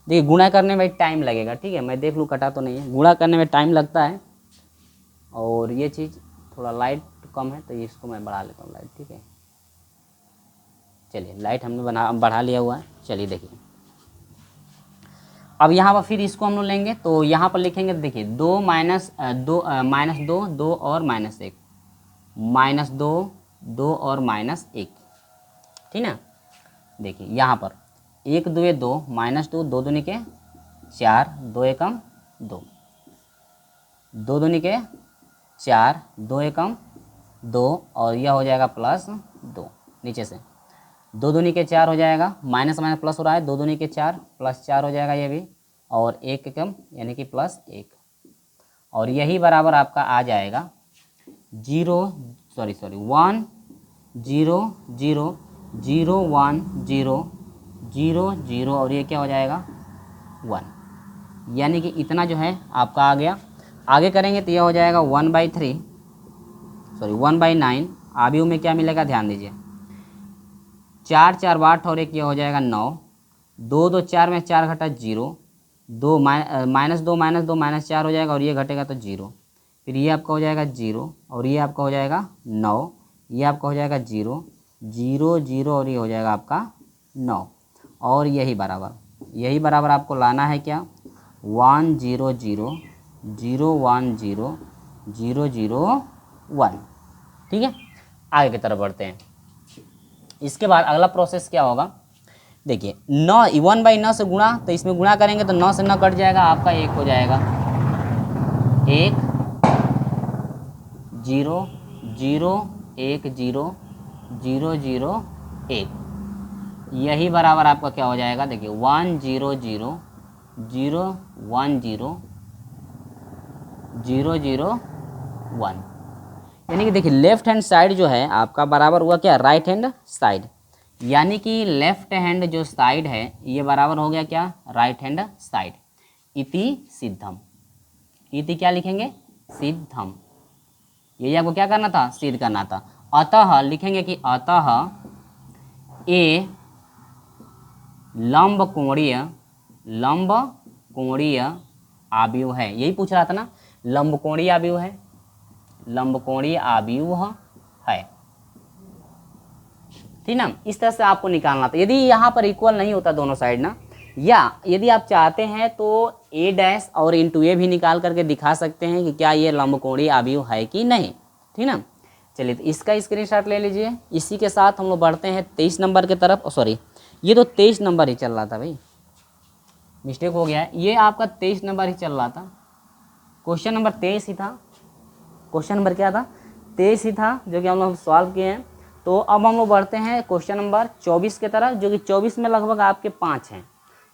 देखिए गुणा करने में टाइम लगेगा, ठीक है, मैं देख लूँ कटा तो नहीं है, गुणा करने में टाइम लगता है। और ये चीज़ थोड़ा लाइट कम है तो इसको मैं बढ़ा लेता हूँ लाइट, ठीक है। चलिए लाइट हमने बढ़ा लिया हुआ है। चलिए देखिए अब यहाँ पर फिर इसको हम लोग लेंगे तो यहाँ पर लिखेंगे, देखिए 2 माइनस 2 -2 और -1, -2 2 और -1, ठीक ना। देखिए यहाँ पर 1 2 2 -2 2 दूनी के 4 2 एकम 2, 2 दूनी के 4 2 एकम 2 और यह हो जाएगा +2, नीचे से 2 दूनी के 4 हो जाएगा, माइनस माइनस प्लस हो रहा है, 2 दूनी के 4 +4 हो जाएगा ये भी, और 1 एकम यानी कि +1, और यही बराबर आपका आ जाएगा 1 0 0 0 0 1 0 0 0 और ये क्या हो जाएगा 1, यानी कि इतना जो है आपका आ गया। आगे करेंगे तो यह हो जाएगा 1/9। आबियों में क्या मिलेगा ध्यान दीजिए, 4 4 8 और 1 ये हो जाएगा 9, 2 2 4 में 4 घटा 0, 2 -2 -4 हो जाएगा और ये घटेगा तो 0, फिर ये आपका हो जाएगा 0 और ये आपका हो जाएगा 9, ये आपका हो जाएगा 0 0 0 और ये हो जाएगा आपका 9, और यही बराबर आपको लाना है क्या 1 0 0 0 1 0 0 0 1। ठीक है, आगे की तरफ बढ़ते हैं। इसके बाद अगला प्रोसेस क्या होगा, देखिए 9 1/9 से गुणा, तो इसमें गुणा करेंगे तो 9 से 9 कट जाएगा, आपका 1 हो जाएगा, 1 0 0 1 0 0 0 1, यही बराबर आपका क्या हो जाएगा, देखिए 1 0 0 0 1 0 0 0 1, यानी कि देखिए लेफ्ट हैंड साइड जो है आपका बराबर हुआ क्या राइट हैंड साइड, यानी कि लेफ्ट हैंड जो साइड है ये बराबर हो गया क्या राइट हैंड साइड। इति सिद्धम, इति क्या लिखेंगे सिद्धम, ये आपको क्या करना था सिद्ध करना था। अतः लिखेंगे कि अतः ए लंब कोणीय आव्यूह है, यही पूछ रहा था ना, लंब कोणीय आव्यूह है, लंब कोणीय आव्यूह है, ठीक ना। इस तरह से आपको निकालना था। यदि यहाँ पर इक्वल नहीं होता दोनों साइड ना, या यदि आप चाहते हैं तो ए डैश और इंटू ए भी निकाल करके दिखा सकते हैं कि क्या ये लंबकोणीय आव्यूह है कि नहीं, ठीक ना। चलिए तो इसका स्क्रीनशॉट ले लीजिए। इसी के साथ हम लोग बढ़ते हैं 23 नंबर की तरफ। सॉरी ये तो 23 नंबर ही चल रहा था भाई, मिस्टेक हो गया है, ये आपका 23 नंबर ही चल रहा था, क्वेश्चन नंबर 23 ही था, क्वेश्चन नंबर क्या था 23 ही था जो कि हम लोग सॉल्व किए हैं। तो अब हम लोग बढ़ते हैं क्वेश्चन नंबर 24 की तरफ, जो कि 24 में लगभग आपके 5 हैं।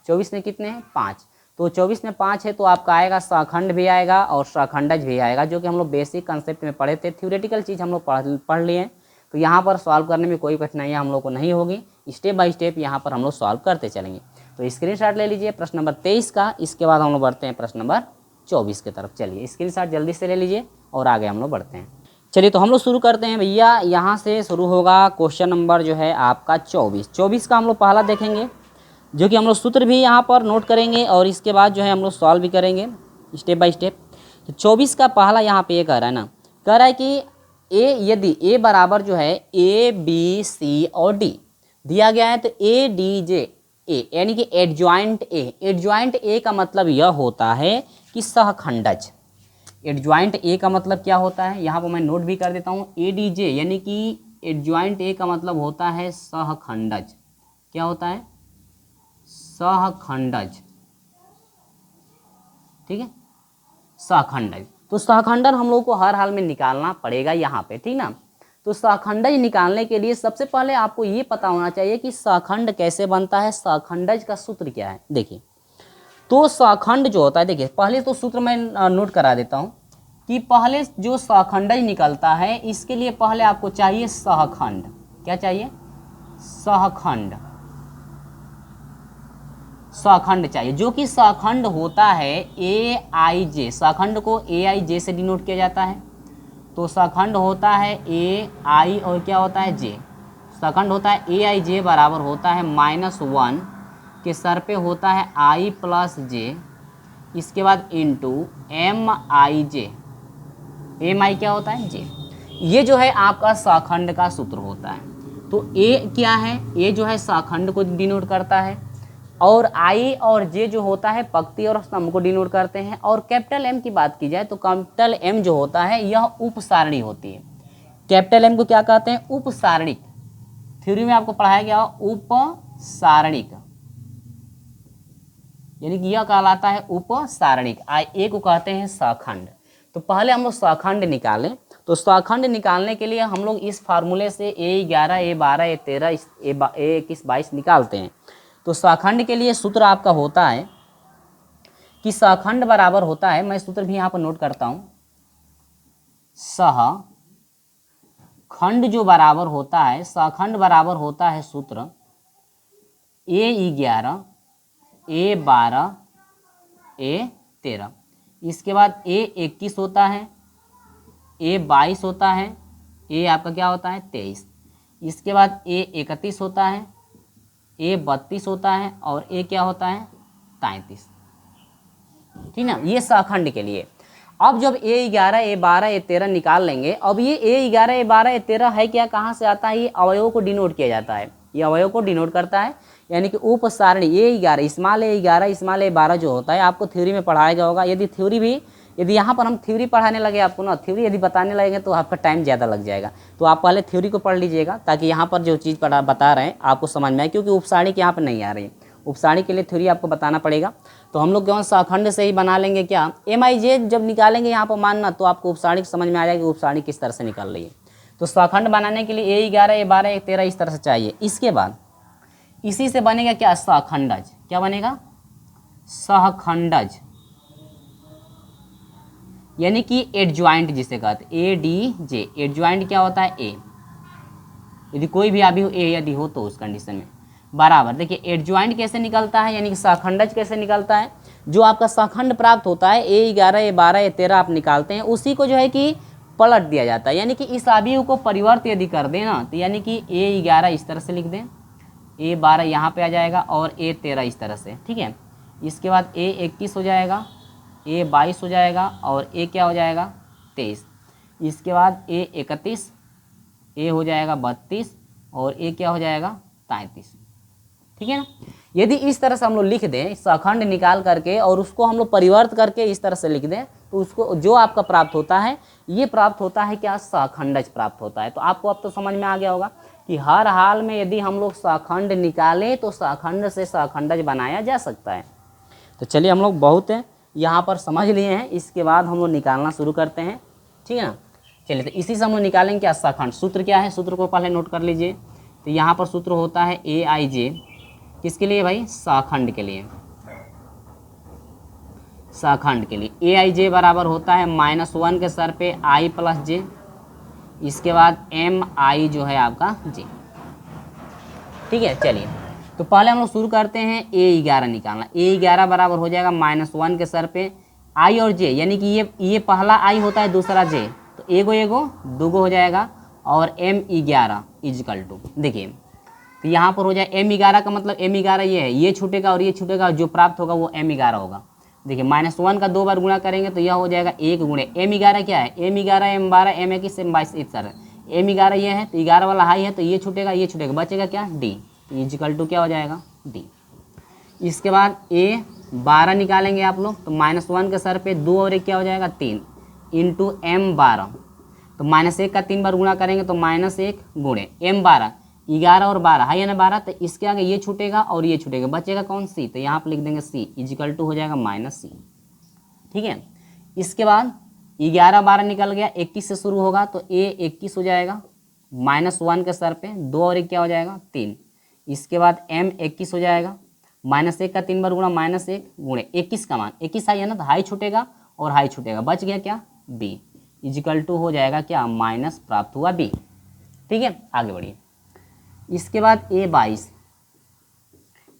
24 में कितने हैं 5, तो 24 में 5 है तो आपका आएगा सहखंड भी आएगा और सहखंडज भी आएगा, जो कि हम लोग बेसिक कंसेप्ट में पढ़े थे, थ्योरेटिकल चीज़ हम लोग पढ़ लिए हैं। तो यहाँ पर सॉल्व करने में कोई कठिनाइयाँ हम लोग को नहीं होगी, स्टेप बाय स्टेप यहाँ पर हम लोग सॉल्व करते चलेंगे। तो स्क्रीनशॉट ले लीजिए प्रश्न नंबर 23 का। इसके बाद हम लोग बढ़ते हैं प्रश्न नंबर 24 की तरफ। चलिए स्क्रीनशॉट जल्दी से ले लीजिए और आगे हम लोग बढ़ते हैं। चलिए तो हम लोग शुरू करते हैं भैया, यहाँ से शुरू होगा क्वेश्चन नंबर जो है आपका 24 का हम लोग पहला देखेंगे, जो कि हम लोग सूत्र भी यहाँ पर नोट करेंगे और इसके बाद जो है हम लोग सॉल्व भी करेंगे स्टेप बाय स्टेप। तो 24 का पहला यहाँ पे ये कह रहा है ना, कह रहा है कि ए यदि ए बराबर जो है ए बी सी और डी दिया गया है, तो ए डी जे ए यानी कि एडजॉइंट ए, एडजॉइंट ए का मतलब यह होता है कि सहखंडज। एडजॉइंट ए का मतलब क्या होता है, यहाँ पर मैं नोट भी कर देता हूँ, ए डी जे यानी कि एडजॉइंट ए का मतलब होता है सहखंडज। क्या होता है सहखंडज, ठीक है सहखंडज। तो सहखंडन हम लोग को हर हाल में निकालना पड़ेगा यहाँ पे, ठीक ना। तो सहखंडज निकालने के लिए सबसे पहले आपको ये पता होना चाहिए कि सहखंड कैसे बनता है, सहखंडज का सूत्र क्या है। देखिए, तो सहखंड जो होता है, देखिए पहले तो सूत्र मैं नोट करा देता हूँ कि पहले जो सहखंडज निकलता है इसके लिए पहले आपको चाहिए सहखंड। क्या चाहिए? सहखंड। सहखंड चाहिए, जो कि सहखंड होता है AIJ। सहखंड को AIJ से डिनोट किया जाता है। तो सहखंड होता है AI और क्या होता है J। सहखंड होता है AIJ बराबर होता है -1 के सर पे होता है I + J, इसके बाद इंटू MIJ। MI क्या होता है? J। ये जो है आपका सहखंड का सूत्र होता है। तो A क्या है? A जो है सहखंड को डिनोट करता है, और I और J जो होता है पंक्ति और स्तंभ को डिनोट करते हैं। और कैपिटल M की बात की जाए तो कैपिटल M जो होता है यह उपसारणी होती है। कैपिटल M को क्या कहते हैं? उपसारणिक। थ्योरी में आपको पढ़ाया गया उपसारणिक, यानी कि यह कहलाता है उपसारणिक। A को कहते हैं सहखंड। तो पहले हम लोग सहखंड निकालें। तो सहखंड निकालने के लिए हम लोग इस फार्मूले से A11 A12 A13 A21 22 निकालते हैं। तो सहखंड के लिए सूत्र आपका होता है कि सहखंड बराबर होता है, मैं सूत्र भी यहाँ पर नोट करता हूँ, सहखंड जो बराबर होता है, सहखंड बराबर होता है सूत्र A11 A12 A13, इसके बाद A21 होता है, A22 होता है, A आपका क्या होता है? 23, इसके बाद A31 होता है, A32 होता है, और A क्या होता है? 33, ठीक ना। ये सहखंड के लिए। अब जब A11 A12 A13 निकाल लेंगे, अब ये A11 A12 A13 है क्या, कहाँ से आता है? ये अवयवों को डिनोट किया जाता है, ये अवयव को डिनोट करता है, यानी कि उपसारणी A11 small A11 small A12 जो होता है आपको थ्योरी में पढ़ाया गया होगा। यदि यहाँ पर हम थ्योरी पढ़ाने लगे आपको ना, थ्योरी यदि बताने लगेंगे तो आपका टाइम ज़्यादा लग जाएगा। तो आप पहले थ्योरी को पढ़ लीजिएगा ताकि यहाँ पर जो चीज़ बता रहे हैं आपको समझ में आए, क्योंकि उपसारणी यहाँ पर नहीं आ रही है। उपसारणी के लिए थ्योरी आपको बताना पड़ेगा। तो हम लोग कौन सहखंड से ही बना लेंगे क्या, MIJ जब निकालेंगे यहाँ पर मानना, तो आपको उपसारणी समझ में आ जाएगी उपसारणी किस तरह से निकल रही है। तो सहखंड बनाने के लिए A11 A12 A13 इस तरह से चाहिए। इसके बाद इसी से बनेगा क्या? सहखंडज। क्या बनेगा? सहखंडज, यानी कि एडजॉइंट जिसे कहते हैं ADJ। एडजॉइंट क्या होता है? A। यदि कोई भी अभी A यदि हो तो उस कंडीशन में बराबर। देखिए एडजॉइंट कैसे निकलता है, यानी कि सहखंडज कैसे निकलता है। जो आपका सहखंड प्राप्त होता है A11 A12 A13 आप निकालते हैं, उसी को जो है कि पलट दिया जाता है, यानी कि इस अवयव को परिवर्त यदि कर दें ना, तो यानी कि A11 इस तरह से लिख दें, A12 यहाँ पे आ जाएगा, और A13 इस तरह से, ठीक है। इसके बाद A21 हो जाएगा, A22 हो जाएगा, और A क्या हो जाएगा? 23। इसके बाद A31, A हो जाएगा 32, और A क्या हो जाएगा? 33, ठीक है ना। यदि इस तरह से हम लोग लिख दें सहखंड निकाल करके, और उसको हम लोग परिवर्त करके इस तरह से लिख दें, तो उसको जो आपका प्राप्त होता है, ये प्राप्त होता है क्या? सहखंडज प्राप्त होता है। तो आपको अब तो समझ में आ गया होगा कि हर हाल में यदि हम लोग सहखंड निकालें तो सहखंड से सहखंडज बनाया जा सकता है। तो चलिए हम लोग बहुत यहाँ पर समझ लिए हैं, इसके बाद हम लोग निकालना शुरू करते हैं, ठीक है ना। चलिए तो इसी से हम लोग निकालेंगे क्या? सहखंड। सूत्र क्या है? सूत्र को पहले नोट कर लीजिए। तो यहाँ पर सूत्र होता है AIJ, किसके लिए भाई? सहखंड के लिए। सहखंड के लिए AIJ बराबर होता है -1 के सर पे I + J, इसके बाद MI जो है आपका J, ठीक है। चलिए तो पहले हम लोग शुरू करते हैं A11 निकालना। A11 बराबर हो जाएगा -1 के सर पे I और J, यानी कि ये पहला I होता है, दूसरा J, तो एगो दूगो हो जाएगा, और M11 इजकल टू, देखिए तो यहाँ पर हो जाए M11 का मतलब M11 ये है, ये छूटेगा और ये छूटेगा, जो प्राप्त होगा वो M11 होगा। देखिए -1 का 2 बार गुणा करेंगे तो यह हो जाएगा 1 गुणे M11 क्या है? M11 M12 M21 M22 इस तरह। M11 ये है तो 11 वाला हाई है, तो ये छूटेगा ये छूटेगा, बचेगा क्या? D, इजकल टू क्या हो जाएगा? D। इसके बाद A12 निकालेंगे आप लोग, तो -1 के सर पे 2 और 1 क्या हो जाएगा? 3 इंटू M12, तो -1 का 3 बार गुणा करेंगे तो -1 गुणे M12, 11 और 12 है ना 12, तो इसके आगे ये छूटेगा और ये छूटेगा, बचेगा कौन? C, तो यहाँ पर लिख देंगे C इजकल टू हो जाएगा -C, ठीक है। इसके बाद 11 12 निकल गया, 21 से शुरू होगा तो ए 21 हो जाएगा, -1 के सर पे 2 और 1 क्या हो जाएगा 3। इसके बाद m 21 हो जाएगा, -1 का 3 बार गुणा -1 गुणे 21 का मान 21 आई है ना, तो हाई छूटेगा और हाई छूटेगा, बच गया क्या b इजिकल टू हो जाएगा क्या माइनस प्राप्त हुआ b। ठीक है, आगे बढ़िए। इसके बाद a 22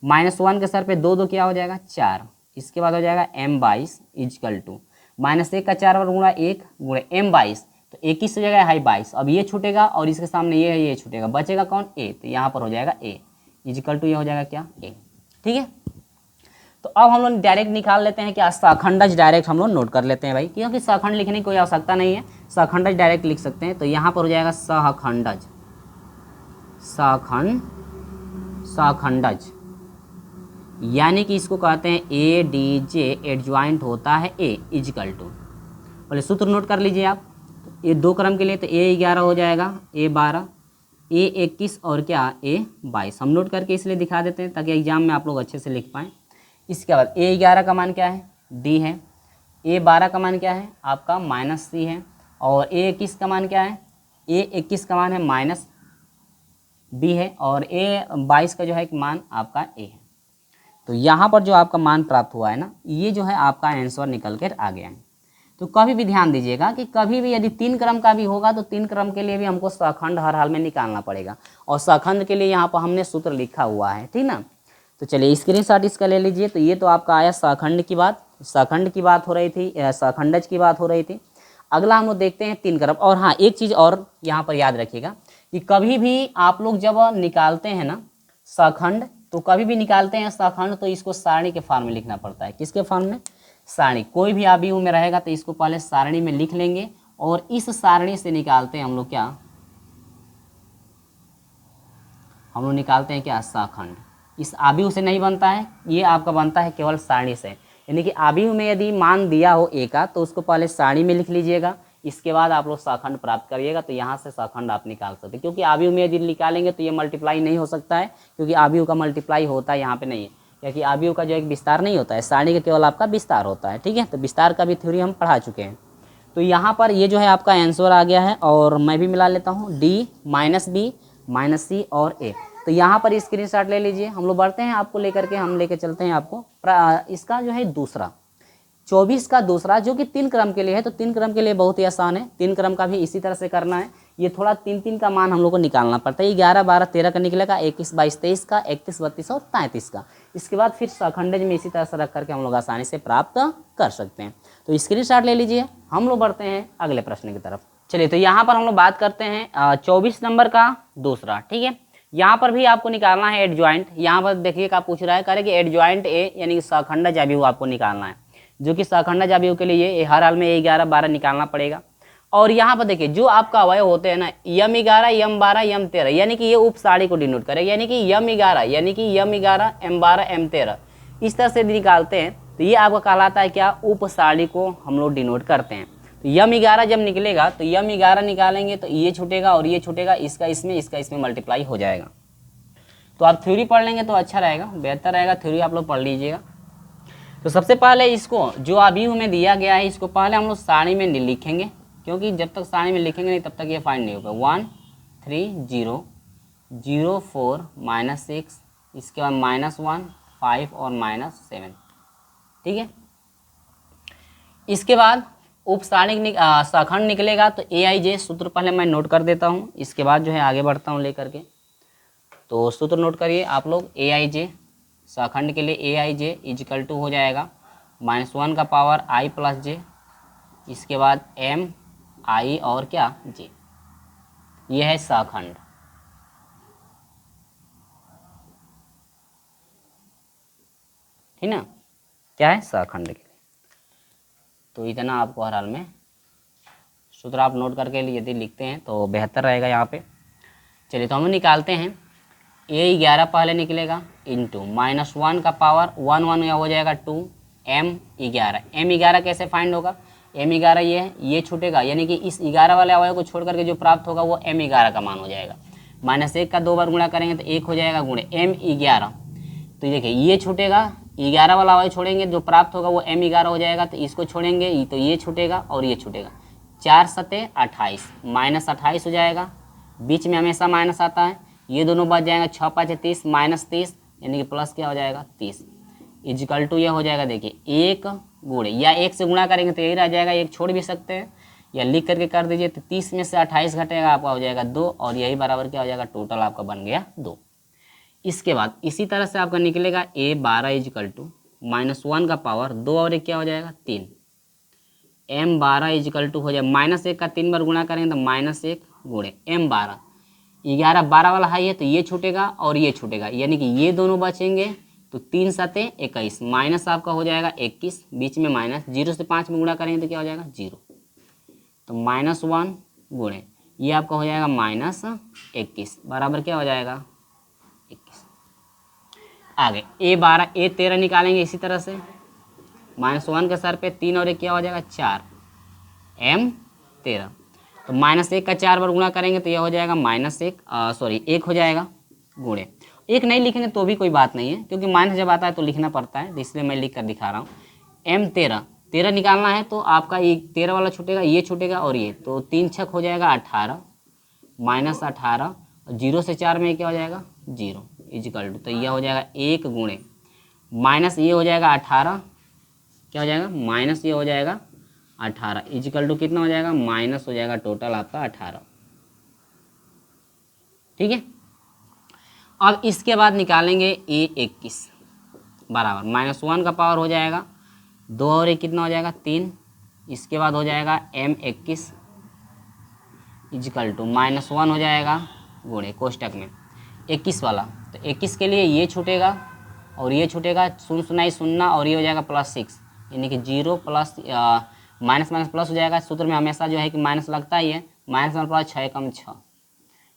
-1 के सर पे 2 2 क्या हो जाएगा 4। इसके बाद हो जाएगा m 22 इजिकल टू -1 का 4 बार गुणा 1 गुणे m 22 तो 21 हो जाएगा हाई 22। अब ये छूटेगा और इसके सामने ये छूटेगा, बचेगा कौन a, तो यहाँ पर हो जाएगा a इजिकल टू ये हो जाएगा क्या a। ठीक है, तो अब हम लोग डायरेक्ट निकाल लेते हैं क्या सहखंडज, डायरेक्ट हम लोग नोट कर लेते हैं भाई, क्योंकि सहखंड लिखने की कोई आवश्यकता नहीं है, सहखंडज डायरेक्ट लिख सकते हैं। तो यहाँ पर हो जाएगा सहखंडज, सहखंडज यानी कि इसको कहते हैं ए डी जे एडजॉइंट होता है ए इजिकल टू, पहले सूत्र नोट कर लीजिए आप। ये 2 क्रम के लिए तो ए 11 हो जाएगा, ए 12, ए 21 और क्या ए 22। हम नोट करके इसलिए दिखा देते हैं ताकि एग्जाम में आप लोग अच्छे से लिख पाएँ। इसके बाद ए 11 का मान क्या है डी है, ए 12 का मान क्या है आपका -c है, और ए 21 का मान क्या है, ए 21 का मान है -b है, और ए 22 का जो है मान आपका ए है। तो यहाँ पर जो आपका मान प्राप्त हुआ है ना, ये जो है आपका आंसर निकल कर आ गया है। तो कभी भी ध्यान दीजिएगा कि कभी भी यदि 3 क्रम का भी होगा तो 3 क्रम के लिए भी हमको सहखंड हर हाल में निकालना पड़ेगा, और सहखंड के लिए यहाँ पर हमने सूत्र लिखा हुआ है। ठीक ना, तो चलिए स्क्रीनशॉट इसका ले लीजिए। तो ये तो आपका आया सहखंड की बात, सहखंड की बात हो रही थी, सहखंडज की बात हो रही थी। अगला हम लोग देखते हैं 3 क्रम। और हाँ, एक चीज़ और यहाँ पर याद रखिएगा कि कभी भी आप लोग जब निकालते हैं ना सहखंड, तो कभी भी निकालते हैं सहखंड तो इसको सारणी के फॉर्म में लिखना पड़ता है। किसके फॉर्म में, सारणी। कोई भी आव्यूह में रहेगा तो इसको पहले सारणी में लिख लेंगे, और इस सारणी से निकालते हैं हम लोग क्या, हम लोग निकालते हैं क्या सहखंड। इस आव्यूह से नहीं बनता है, ये आपका बनता है केवल सारणी से। यानी कि आव्यूह में यदि मान दिया हो ए का तो उसको पहले सारणी में लिख लीजिएगा, इसके बाद आप लोग सहखंड प्राप्त करिएगा, तो यहाँ से सहखंड आप निकाल सकते हैं। क्योंकि आव्यूह में यदि निकालेंगे तो ये मल्टीप्लाई नहीं हो सकता है, क्योंकि आव्यूह का मल्टीप्लाई होता है यहाँ पे नहीं है, क्योंकि आव्यूह का जो एक विस्तार नहीं होता है, सारणी का केवल आपका विस्तार होता है। ठीक है, तो विस्तार का भी थ्योरी हम पढ़ा चुके हैं। तो यहाँ पर ये जो है आपका आंसर आ गया है, और मैं भी मिला लेता हूँ डी -b -c और a। तो यहाँ पर स्क्रीनशॉट ले लीजिए। हम लोग बढ़ते हैं, आपको लेकर के हम लेके चलते हैं आपको इसका जो है दूसरा 24 का दूसरा, जो कि 3 क्रम के लिए है। तो 3 क्रम के लिए बहुत ही आसान है, 3 क्रम का भी इसी तरह से करना है। ये थोड़ा 3 का मान हम लोग को निकालना पड़ता है। 11 12 13 का निकलेगा, 21 22 23 का, 31 32 और 33 का। इसके बाद फिर सहखंडज में इसी तरह से रख करके हम लोग आसानी से प्राप्त कर सकते हैं। तो स्क्रीनशॉट ले लीजिए, हम लोग बढ़ते हैं अगले प्रश्न की तरफ। चलिए, तो यहाँ पर हम लोग बात करते हैं 24 नंबर का दूसरा। ठीक है, यहाँ पर भी आपको निकालना है एडजॉइंट। यहाँ पर देखिए क्या पूछ रहा है, करें कि एडजॉइंट ए यानी कि सहखंडज आव्यूह आपको निकालना है, जो कि सहखंडज आव्यूह के लिए ये हर हाल में ए 11 12 निकालना पड़ेगा। और यहाँ पर देखिए जो आपका अवयव होते हैं ना, यम 11 यम 12 यम 13, यानी कि ये उप सारणी को डिनोट करेगा, यानी कि यम 11 यानी कि यम 11 एम 12 एम 13 इस तरह से निकालते हैं। तो ये आपका कहलाता है क्या, उप सारणी को हम लोग डिनोट करते हैं। तो यम 11 जब निकलेगा तो यम 11 निकालेंगे तो ये छूटेगा और ये छूटेगा, इसका इसमें मल्टीप्लाई हो जाएगा। तो आप थ्योरी पढ़ लेंगे तो अच्छा रहेगा, बेहतर रहेगा, थ्योरी आप लोग पढ़ लीजिएगा। तो सबसे पहले इसको जो आव्यूह में दिया गया है, इसको पहले हम लोग सारणी में लिखेंगे, क्योंकि जब तक सारणी में लिखेंगे नहीं तब तक ये फाइंड नहीं होगा। 1 3 0 0 4 -6, इसके बाद -1 5 और -7। ठीक है, इसके बाद उप सारणी सहखंड निकलेगा तो AIJ सूत्र पहले मैं नोट कर देता हूँ, इसके बाद जो है आगे बढ़ता हूँ लेकर के। तो सूत्र नोट करिए आप लोग, AIJ सहखंड के लिए AIJ इजिकल टू हो जाएगा -1 का पावर i + j, इसके बाद m i और क्या j। ये है सहखंड। ठीक ना, क्या है सहखंड के लिए। तो इतना आपको हर हाल में सूत्र आप नोट करके यदि लिखते हैं तो बेहतर रहेगा यहाँ पे। चलिए, तो हम निकालते हैं। A 11 पहले निकलेगा इंटू -1 का पावर 1 1 हो जाएगा 2 m 11। m 11 कैसे फाइंड होगा, m 11 ये है, ये छूटेगा, यानी कि इस 11 वाले अवयव को छोड़ करके जो प्राप्त होगा वो m 11 का मान हो जाएगा। -1 का 2 बार गुणा करेंगे तो 1 हो जाएगा गुणे m 11। तो देखिए ये छूटेगा, 11 वाला वाई छोड़ेंगे, जो प्राप्त होगा वो M11 हो जाएगा। तो इसको छोड़ेंगे तो ये छूटेगा और ये छूटेगा। 4 सते 28 माइनस 28 हो जाएगा, बीच में हमेशा माइनस आता है। ये दोनों बच जाएगा, 6 5 30 माइनस 30 यानी कि प्लस क्या हो जाएगा 30 इजिकल टू यह हो जाएगा। देखिए 1 गुणे या 1 से गुणा करेंगे तो यही रह जाएगा, 1 छोड़ भी सकते हैं या लिख करके कर दीजिए। तो 30 में से 28 घटेगा आपका हो जाएगा 2 और यही बराबर क्या हो जाएगा, टोटल आपका बन गया 2। इसके बाद इसी तरह से आपका निकलेगा A12 इजिकल टू -1 का पावर 2 और 1 क्या हो जाएगा 3। M12 इजिकल टू हो जाए -1 का 3 बार गुणा करेंगे तो -1 गुणे M12। 11 12 वाला हाई है तो ये छूटेगा और ये छूटेगा, यानी कि ये दोनों बचेंगे। तो 3 सते 21 माइनस आपका हो जाएगा 21, बीच में माइनस, 0 से 5 में गुणा करेंगे तो क्या हो जाएगा 0। तो -1 गुणे ये आपका हो जाएगा -21 बराबर क्या हो जाएगा 21। आगे A12 A13 निकालेंगे इसी तरह से, -1 के सर पे 3 और 1 क्या हो जाएगा 4 M13। तो -1 का 4 बार गुणा करेंगे तो यह हो जाएगा -1 हो जाएगा गुणे। 1 नहीं लिखेंगे तो भी कोई बात नहीं है, क्योंकि माइनस जब आता है तो लिखना पड़ता है, इसलिए मैं लिख कर दिखा रहा हूँ। M13 निकालना है तो आपका ये 13 वाला छूटेगा, ये छूटेगा और ये, तो 3 छक हो जाएगा 18 -18 और 0 से 4 में क्या हो जाएगा 0 इजिकल टू। तो यह हो जाएगा 1 गुणे माइनस ये हो जाएगा 18 क्या हो जाएगा माइनस ये हो जाएगा 18 इजिकल टू कितना हो जाएगा माइनस हो जाएगा टोटल आपका 18। ठीक है। अब इसके बाद निकालेंगे A21 बराबर -1 का पावर हो जाएगा 2 और 1 कितना हो जाएगा 3। इसके बाद हो जाएगा M21 इजिकल टू -1 हो जाएगा गुणे कोष्टक में 21 वाला। तो 21 के लिए ये छूटेगा और ये छूटेगा, 0 0 0 और ये हो जाएगा +6, यानी कि 0 प्लस माइनस माइनस प्लस हो जाएगा। सूत्र में हमेशा जो है कि माइनस लगता ही है, -1 + 6 = 6।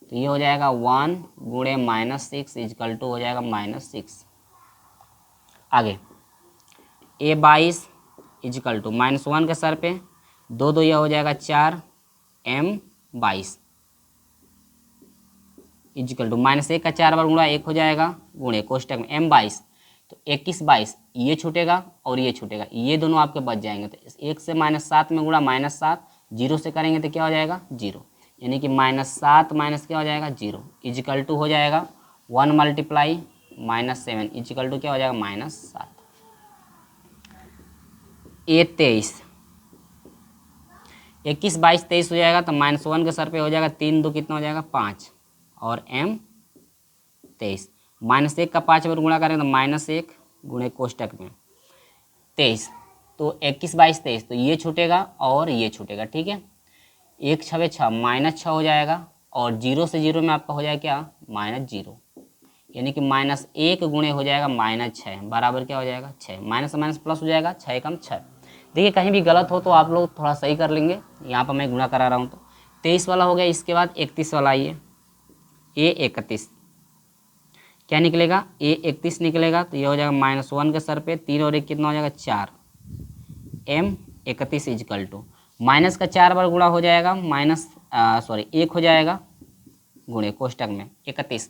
तो ये हो जाएगा 1 गुणे -6 इजिकल टू हो जाएगा -6। आगे A22 इजिकल टू -1 के सर पे 2 2 यह हो जाएगा 4 M22 इजिकल टू -1 का 4 बार गुणा 1 हो जाएगा गुणे कोष्टक में M22। तो 21 22 ये छूटेगा और ये छूटेगा, ये दोनों आपके बच जाएंगे। तो 1 से -7 में गुणा -7, 0 से करेंगे तो क्या हो जाएगा 0, यानी कि -7 माइनस क्या हो जाएगा 0 इजिकल टू हो जाएगा 1 × -7 इजिकल टू क्या हो जाएगा -7। A23 21 22 23 हो जाएगा तो -1 के सर पे हो जाएगा 3 2 कितना हो जाएगा 5 और M23 -1 का 5 बार गुणा करेंगे तो -1 गुणे कोष्टक में 23। तो 21 22 23 तो ये छूटेगा और ये छूटेगा। ठीक है, 1 6 6 -6 हो जाएगा और 0 से 0 में आपका हो जाएगा क्या -0, यानी कि -1 गुणे हो जाएगा -6 बराबर क्या हो जाएगा 6। माइनस माइनस प्लस हो जाएगा 6 एकम 6। देखिए कहीं भी गलत हो तो आप लोग थोड़ा सही कर लेंगे, यहाँ पर मैं गुणा करा रहा हूँ। तो 23 वाला हो गया, इसके बाद 31 वाला आइए A31 क्या निकलेगा A31 निकलेगा। तो ये हो जाएगा -1 के सर पे 3 और 1 कितना हो जाएगा 4 M31 इजिकल टू माइनस का 4 बार गुणा हो जाएगा 1 हो जाएगा गुणे कोष्टक में 31।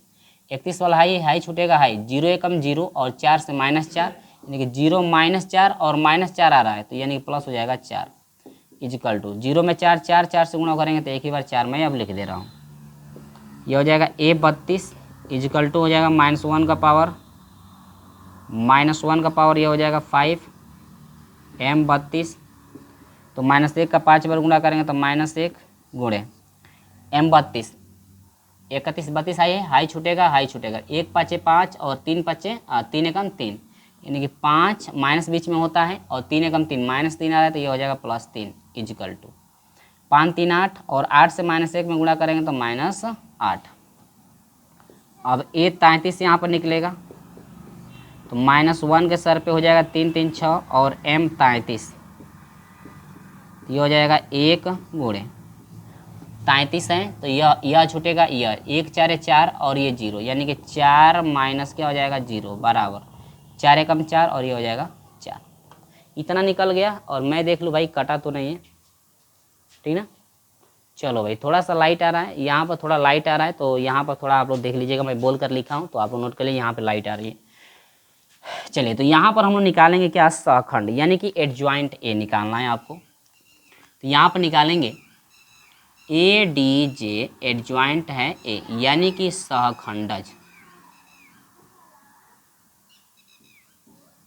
31 वाला हाई छूटेगा हाई, 0 एकम 0 और 4 से -4, यानी कि 0 -4 और -4 आ रहा है तो यानी कि प्लस हो जाएगा 4 इजिकल टू 0 में 4 4 4 से गुणा करेंगे तो एक ही बार 4 मैं अब लिख दे रहा हूँ। ये हो जाएगा A32 इजिकल टू हो जाएगा -1 का पावर -1 का पावर ये हो जाएगा 5 M32। तो -1 का 5 बार गुणा करेंगे तो -1 गुणे M32 31 32 हाई छूटेगा 1 5 5 और 3 5 3 एकम 3, यानी कि 5 माइनस बीच में होता है और 3 एकम 3 -3 आ रहा है तो ये हो जाएगा +3 इजिकल टू 5 3 8 और 8 से -1 में गुणा करेंगे तो -8। अब A33 यहाँ पर निकलेगा तो -1 के सर पे हो जाएगा 3 3 6 और M33 ये हो जाएगा 1 गुणे 33 है तो यह छूटेगा, यह 1 4 4 और ये 0, यानी कि 4 माइनस क्या हो जाएगा 0 बराबर 4 एकम 4 और ये हो जाएगा 4। इतना निकल गया और मैं देख लूँ भाई कटा तो नहीं है, ठीक ना। चलो भाई थोड़ा सा लाइट आ रहा है, यहाँ पर थोड़ा लाइट आ रहा है तो यहाँ पर थोड़ा आप लोग देख लीजिएगा, मैं बोल कर लिखा हूँ तो आप लोग नोट कर लीजिए यहाँ पर लाइट आ रही है। चलिए तो यहाँ पर हम लोग निकालेंगे क्या, सहखंड, यानी कि एडजॉइंट ए निकालना है आपको। तो यहाँ पर निकालेंगे ए डी जे, एडजॉइंट है ए, यानी कि सहखंडज।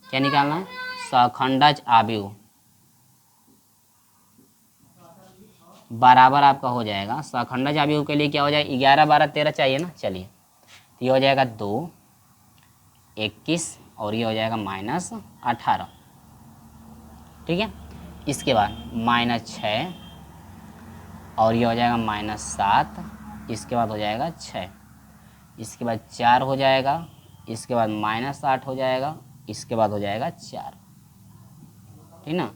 क्या निकालना है, सहखंडज आव्यूह बराबर आपका हो जाएगा, सहखंडज आव्यूह के लिए क्या हो जाएगा, 11 12 13 चाहिए ना। चलिए तो ये हो जाएगा 2 21 और ये हो जाएगा -18, ठीक है। इसके बाद -6 और ये हो जाएगा -7, इसके बाद हो जाएगा 6, इसके बाद 4 हो जाएगा, इसके बाद -8 हो जाएगा, इसके बाद हो जाएगा 4, ठीक ना।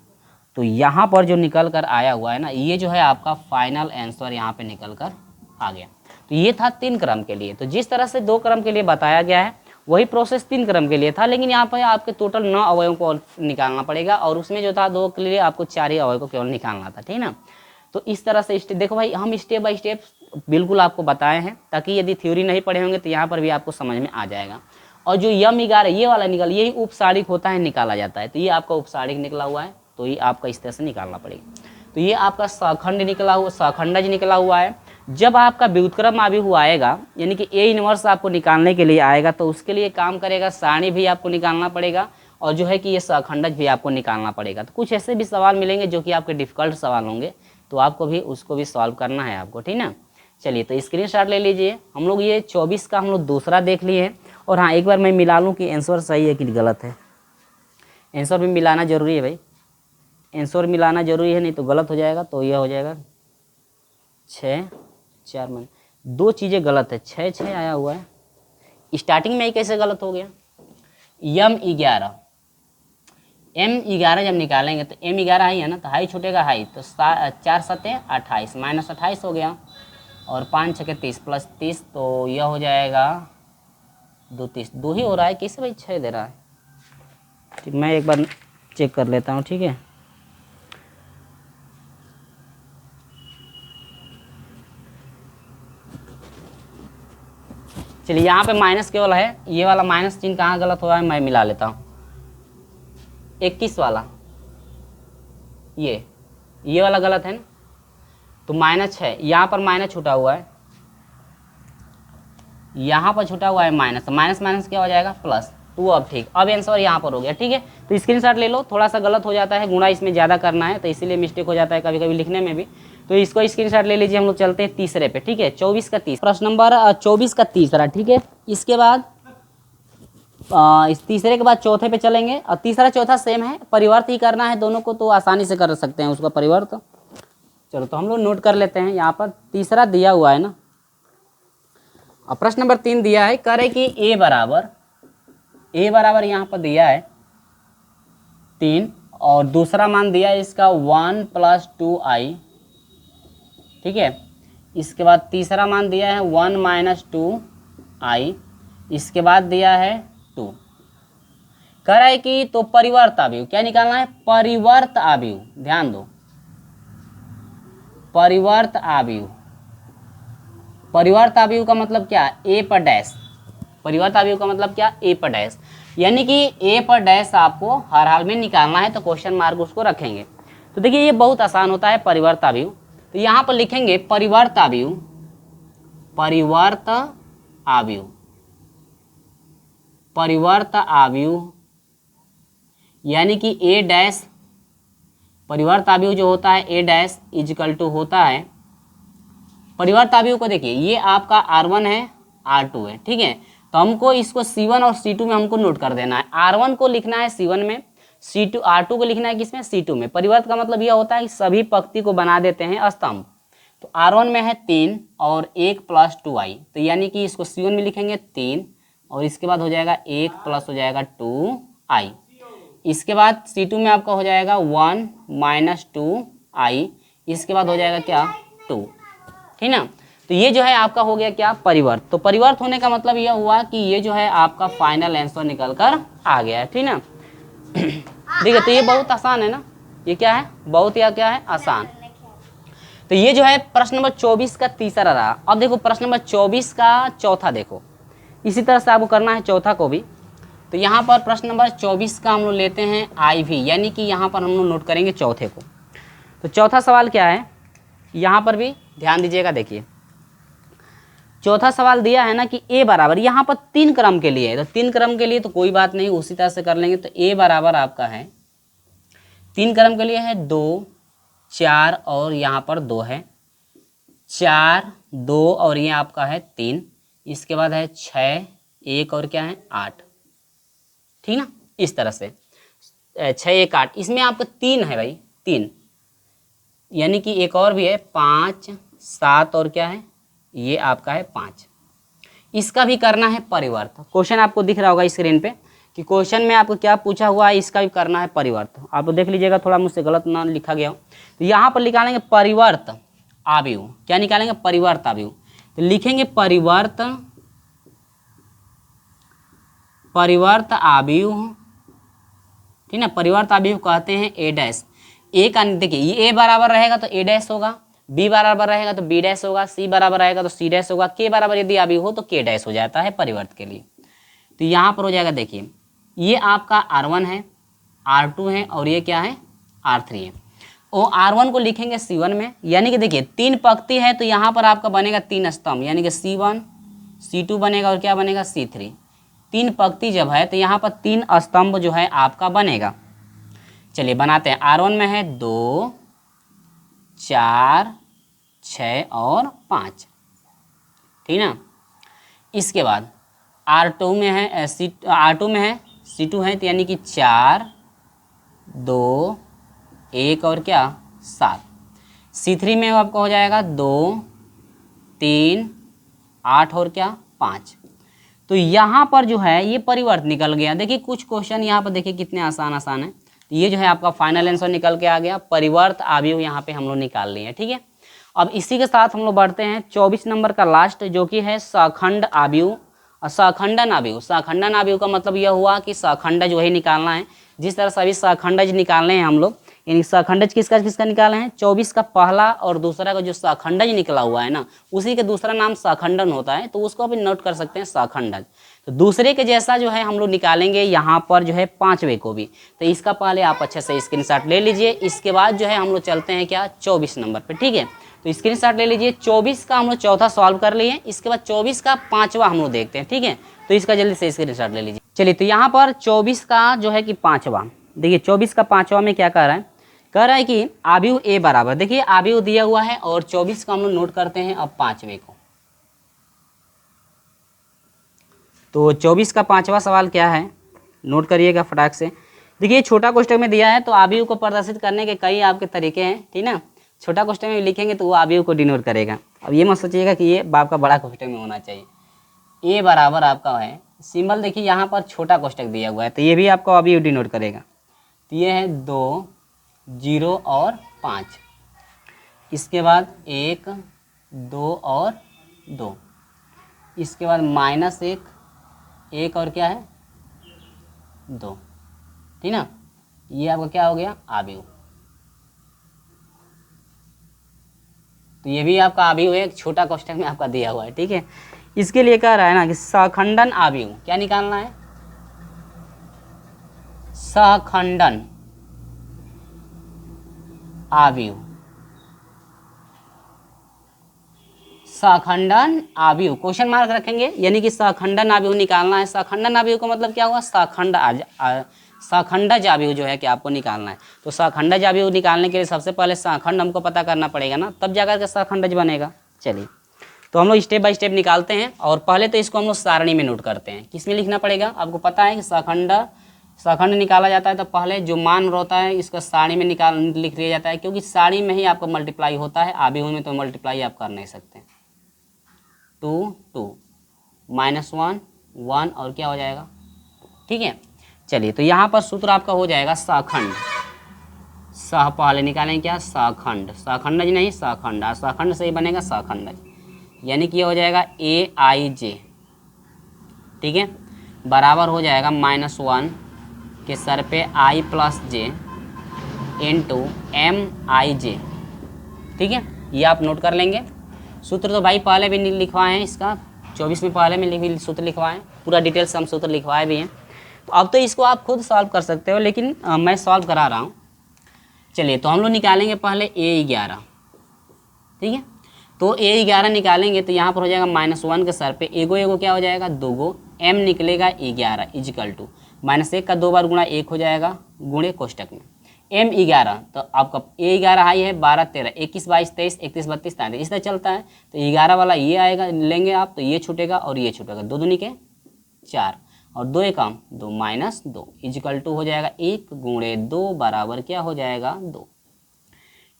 तो यहाँ पर जो निकल कर आया हुआ है ना, ये जो है आपका फाइनल आंसर यहाँ पे निकल कर आ गया। तो ये था 3 क्रम के लिए। तो जिस तरह से 2 क्रम के लिए बताया गया है वही प्रोसेस 3 क्रम के लिए था, लेकिन यहाँ पर आपके टोटल 9 अवयवों को निकालना पड़ेगा और उसमें जो था 2 के लिए आपको 4 ही अवयव को केवल निकालना था, ठीक ना। तो इस तरह से देखो भाई, हम स्टेप बाय स्टेप बिल्कुल आपको बताए हैं, ताकि यदि थ्योरी नहीं पढ़े होंगे तो यहाँ पर भी आपको समझ में आ जाएगा। और जो यम 11 ये वाला निकल, यही उपसारिक होता है, निकाला जाता है। तो ये आपका उपसारिक निकला हुआ है, तो ये आपका इस तरह से निकालना पड़ेगा। तो ये आपका सहखंड निकला हुआ, सहखंडज निकला हुआ है। जब आपका व्युत्क्रम आव्यूह आएगा, यानी कि ए इनवर्स आपको निकालने के लिए आएगा, तो उसके लिए काम करेगा, सारणी भी आपको निकालना पड़ेगा और जो है कि ये सहखंडज भी आपको निकालना पड़ेगा। तो कुछ ऐसे भी सवाल मिलेंगे जो कि आपके डिफिकल्ट सवाल होंगे, तो आपको भी उसको भी सॉल्व करना है आपको, ठीक ना। चलिए तो स्क्रीनशॉट ले लीजिए। हम लोग ये 24 का हम लोग दूसरा देख लिए हैं। और हाँ, एक बार मैं मिला लूँ कि आंसर सही है कि गलत है। आंसर भी मिलाना ज़रूरी है भाई, आंसर मिलाना ज़रूरी है, नहीं तो गलत हो जाएगा। तो यह हो जाएगा 6 4 में 2 चीज़ें गलत है, 6 6 आया हुआ है, स्टार्टिंग में ही कैसे गलत हो गया। यम 11 एम 11 जब निकालेंगे तो एम 11 हाई है ना, तो हाई छूटेगा हाई, तो 4 7 28 -28 हो गया और 5 6 30 प्लस 30, तो यह हो जाएगा 2 30, 2 ही हो रहा है, कैसे भाई 6 दे रहा है। ठीक, मैं एक बार चेक कर लेता हूँ, ठीक है। चलिए यहाँ पे माइनस केवल है, ये वाला माइनस चिन्ह कहाँ गलत हुआ है मैं मिला लेता हूँ। 21 वाला ये वाला गलत है ना, तो -6, यहाँ पर माइनस छूटा हुआ है, यहाँ पर छूटा हुआ है माइनस, माइनस माइनस क्या हो जाएगा प्लस 2। अब ठीक, अब आंसर यहाँ पर हो गया, ठीक है। तो स्क्रीनशॉट ले लो, थोड़ा सा गलत हो जाता है, गुणा इसमें ज़्यादा करना है तो इसीलिए मिस्टेक हो जाता है कभी कभी लिखने में भी। तो इसको स्क्रीनशॉट ले लीजिए। हम लोग चलते हैं तीसरे पे, ठीक है। 24 का 30, प्रश्न नंबर 24 का तीसरा, ठीक है। इसके बाद इस तीसरे के बाद चौथे पे चलेंगे और तीसरा चौथा सेम है, परिवर्त ही करना है दोनों को, तो आसानी से कर सकते हैं उसका परिवर्त। चलो तो हम लोग नोट कर लेते हैं। यहाँ पर तीसरा दिया हुआ है ना, और प्रश्न नंबर 3 दिया है, करे कि ए बराबर यहाँ पर दिया है 3 और दूसरा मान दिया है इसका 1 + 2i, ठीक है। इसके बाद तीसरा मान दिया है 1 - 2i, इसके बाद दिया है 2। कह रहा है कि तो परिवर्त आव्यूह क्या निकालना है, परिवर्त आव्यूह, ध्यान दो, परिवर्त आव्यूह। परिवर्त आव्यूह का मतलब क्या, ए पर डैश। परिवर्त आव्यूह का मतलब क्या, ए पर डैश, यानी कि ए पर डैश आपको हर हाल में निकालना है, तो क्वेश्चन मार्क उसको रखेंगे। तो देखिए ये बहुत आसान होता है परिवर्त आव्यूह। तो यहाँ पर लिखेंगे परिवर्त आव्यूह, परिवर्त आव्यूह, परिवर्त आव्यूह, यानी कि ए डैश, परिवर्त आव्यूह जो होता है ए डैश इक्वल टू होता है, परिवर्त आव्यूह को देखिए ये आपका R1 है R2 है, ठीक है। तो हमको इसको C1 और C2 में हमको नोट कर देना है। R1 को लिखना है C1 में, C2 R2 को लिखना है किसमें, C2 में। परिवर्त का मतलब यह होता है कि सभी पंक्ति को बना देते हैं स्तंभ। तो R1 में है 3 और 1 + 2i, तो यानी कि इसको C1 में लिखेंगे 3 और इसके बाद हो जाएगा 1 प्लस हो जाएगा 2i। इसके बाद C2 में आपका हो जाएगा 1 - 2i, इसके बाद हो जाएगा क्या 2, ठीक ना। तो ये जो है आपका हो गया क्या, परिवर्त। तो परिवर्त होने का मतलब यह हुआ कि ये जो है आपका फाइनल आंसर निकल कर आ गया है, ठीक ना। ठीक है, तो ये बहुत आसान है ना, ये क्या है, बहुत या क्या है, आसान। तो ये जो है प्रश्न नंबर 24 का तीसरा रहा। अब देखो प्रश्न नंबर 24 का चौथा देखो, इसी तरह से आपको करना है चौथा को भी। तो यहाँ पर प्रश्न नंबर 24 का हम लोग लेते हैं IV, यानी कि यहाँ पर हम लोग नोट करेंगे चौथे को। तो चौथा सवाल क्या है, यहाँ पर भी ध्यान दीजिएगा। देखिए चौथा सवाल दिया है ना कि A बराबर, यहाँ पर 3 क्रम के लिए है, तो 3 क्रम के लिए तो कोई बात नहीं, उसी तरह से कर लेंगे। तो A बराबर आपका है 3 क्रम के लिए है 2, 4 और यहाँ पर 2 है, 4, 2 और ये आपका है 3, इसके बाद है 6, 1 और क्या है 8, ठीक ना। इस तरह से 6, 1, 8, इसमें आपका 3 है भाई, 3, यानी कि एक और भी है 5, 7 और क्या है ये आपका है 5। इसका भी करना है परिवर्त। क्वेश्चन आपको दिख रहा होगा स्क्रीन पे कि क्वेश्चन में आपको क्या पूछा हुआ है, इसका भी करना है परिवर्त। आप देख लीजिएगा, थोड़ा मुझसे गलत ना लिखा गया हो। तो यहाँ पर निकालेंगे परिवर्त आव्यूह। क्या निकालेंगे, परिवर्त आव्यूह। तो लिखेंगे परिवर्त आव्यूह, ठीक ना। परिवर्त आव्यूह कहते हैं A डैश। ए का देखिए ये A बराबर रहेगा तो A डैश होगा, B बराबर रहेगा तो B डैश होगा, C बराबर रहेगा तो C डैश होगा, K बराबर यदि आव्यूह हो तो K डैश हो जाता है परिवर्त के लिए। तो यहाँ पर हो जाएगा, देखिए ये आपका R1 है, R2 है और ये क्या है R3 है। और R1 को लिखेंगे C1 में, यानी कि देखिए 3 पंक्ति है तो यहाँ पर आपका बनेगा 3 स्तंभ, यानी कि C1, C2 बनेगा और क्या बनेगा C3। 3 पंक्ति जब है तो यहाँ पर 3 स्तंभ जो है आपका बनेगा। चलिए बनाते हैं। R1 में है 2, 4, 6 और 5, ठीक ना। इसके बाद R2 में है C2 है, तो यानी कि 4, 2, 1 और क्या 7। C3 में आपका हो जाएगा 2, 3, 8 और क्या 5। तो यहाँ पर जो है ये परिवर्त निकल गया। देखिए कुछ क्वेश्चन यहाँ पर देखिए कितने आसान है। तो ये जो है आपका फाइनल आंसर निकल के आ गया। परिवर्त आव्यूह यहाँ पे हम लोग निकाल लिए, ठीक है। अब इसी के साथ हम लोग बढ़ते हैं 24 नंबर का लास्ट, जो कि है सखंड आव्यूह, सखंडन आव्यूह। सखंडन आव्यूह का मतलब यह हुआ कि सखंडज वही निकालना है। जिस तरह सभी सखंडज निकालने हैं हम लोग, यानी सखंडज किसका निकाले हैं, 24 का पहला और दूसरा का जो सखंडज निकला हुआ है ना, उसी के दूसरा नाम सखंडन होता है, तो उसको भी नोट कर सकते हैं सखंडज। तो दूसरे के जैसा जो है हम लोग निकालेंगे यहाँ पर जो है 5वें को भी। तो इसका पहले आप अच्छे से स्क्रीनशॉट ले लीजिए। इसके बाद जो है हम लोग चलते हैं क्या 24 नंबर पे, ठीक है। तो स्क्रीनशॉट ले लीजिए। 24 का हम लोग चौथा सॉल्व कर लिए, इसके बाद 24 का 5वां हम लोग देखते हैं, ठीक है। तो इसका जल्दी से स्क्रीनशॉट ले लीजिए। चलिए तो यहाँ पर 24 का जो है कि 5वां, देखिए 24 का 5वां में क्या कह रहा है कि आव्यूह A बराबर, देखिए आव्यूह दिया हुआ है और 24 का हम लोग नोट करते हैं अब 5वें को। तो 24 का 5वां सवाल क्या है, नोट करिएगा फटाक से। देखिए छोटा कोष्ठक में दिया है तो आव्यूह को प्रदर्शित करने के कई आपके तरीके हैं, ठीक ना। छोटा कोष्ठक में लिखेंगे तो वो आव्यूह को डिनोट करेगा। अब ये मत सोचिएगा कि ये बाप का बड़ा कोष्ठक में होना चाहिए। A बराबर आपका है सिंबल, देखिए यहाँ पर छोटा कोष्ठक दिया हुआ है तो ये भी आपका आव्यूह डिनोट करेगा। तो ये है 2, 0 और 5, इसके बाद 1, 2 और 2, इसके बाद -1, 1 और क्या है 2, ठीक ना। ये आपका क्या हो गया आव्यूह। तो ये भी आपका आव्यूह है, एक छोटा कोष्ठक में आपका दिया हुआ है, ठीक है। इसके लिए कह रहा है ना कि सखंडन आव्यूह, क्या निकालना है, सखंडन आव्यूह, सखंडन आव्यूह क्वेश्चन मार्क रखेंगे, यानी कि सखंडन आव्यूह निकालना है। सखंडन आव्यूह का मतलब क्या हुआ, सखंडज आव्यूह जो है कि आपको निकालना है। तो सखंडज आव्यूह निकालने के लिए सबसे पहले सखंड हमको पता करना पड़ेगा ना, तब जाकर के सखंडज बनेगा। चलिए तो हम लोग स्टेप बाय स्टेप निकालते हैं, और पहले तो इसको हम लोग सारणी में नोट करते हैं। किस में लिखना पड़ेगा, आपको पता है कि सखंड निकाला जाता है तो पहले जो मान होता है इसका सारणी में लिख लिया जाता है, क्योंकि सारणी में ही आपका मल्टीप्लाई होता है, आव्यूह में तो मल्टीप्लाई आप कर नहीं सकते। 2, 2 -1, 1 और क्या हो जाएगा, ठीक है। चलिए तो यहाँ पर सूत्र आपका हो जाएगा सखंड, सह पहले निकालेंगे क्या सखंड, सखंडज नहीं सखंड, सखंड से ही बनेगा सखंडज, यानी कि ये हो जाएगा AIJ, ठीक है, बराबर हो जाएगा -1 के सर पे I + J इंटू MIJ, ठीक है। ये आप नोट कर लेंगे। सूत्र तो भाई पहले भी लिखवाए हैं, इसका 24 में पहले में सूत्र लिखवाएं, पूरा डिटेल्स हम सूत्र लिखवाए भी हैं। तो अब तो इसको आप खुद सॉल्व कर सकते हो, लेकिन मैं सॉल्व करा रहा हूँ। चलिए, तो हम लोग निकालेंगे पहले A11, ठीक है। तो A11 निकालेंगे तो यहाँ पर हो जाएगा -1 के सर पे एगो एगो क्या हो जाएगा, 2 m निकलेगा 11 इजिकल टू -1 का 2 बार गुणा 1 हो जाएगा गुणे कोष्टक में m 11। तो आपका A11 हाई है 12 13 21 22 23 31 32 33 इस तरह चलता है। तो 11 वाला ये आएगा, लेंगे आप तो ये छूटेगा और ये छूटेगा, 2 दूनी के 4 और 2 एकम 2 -2 इजिकल टू हो जाएगा 1 गुणे 2 बराबर क्या हो जाएगा 2।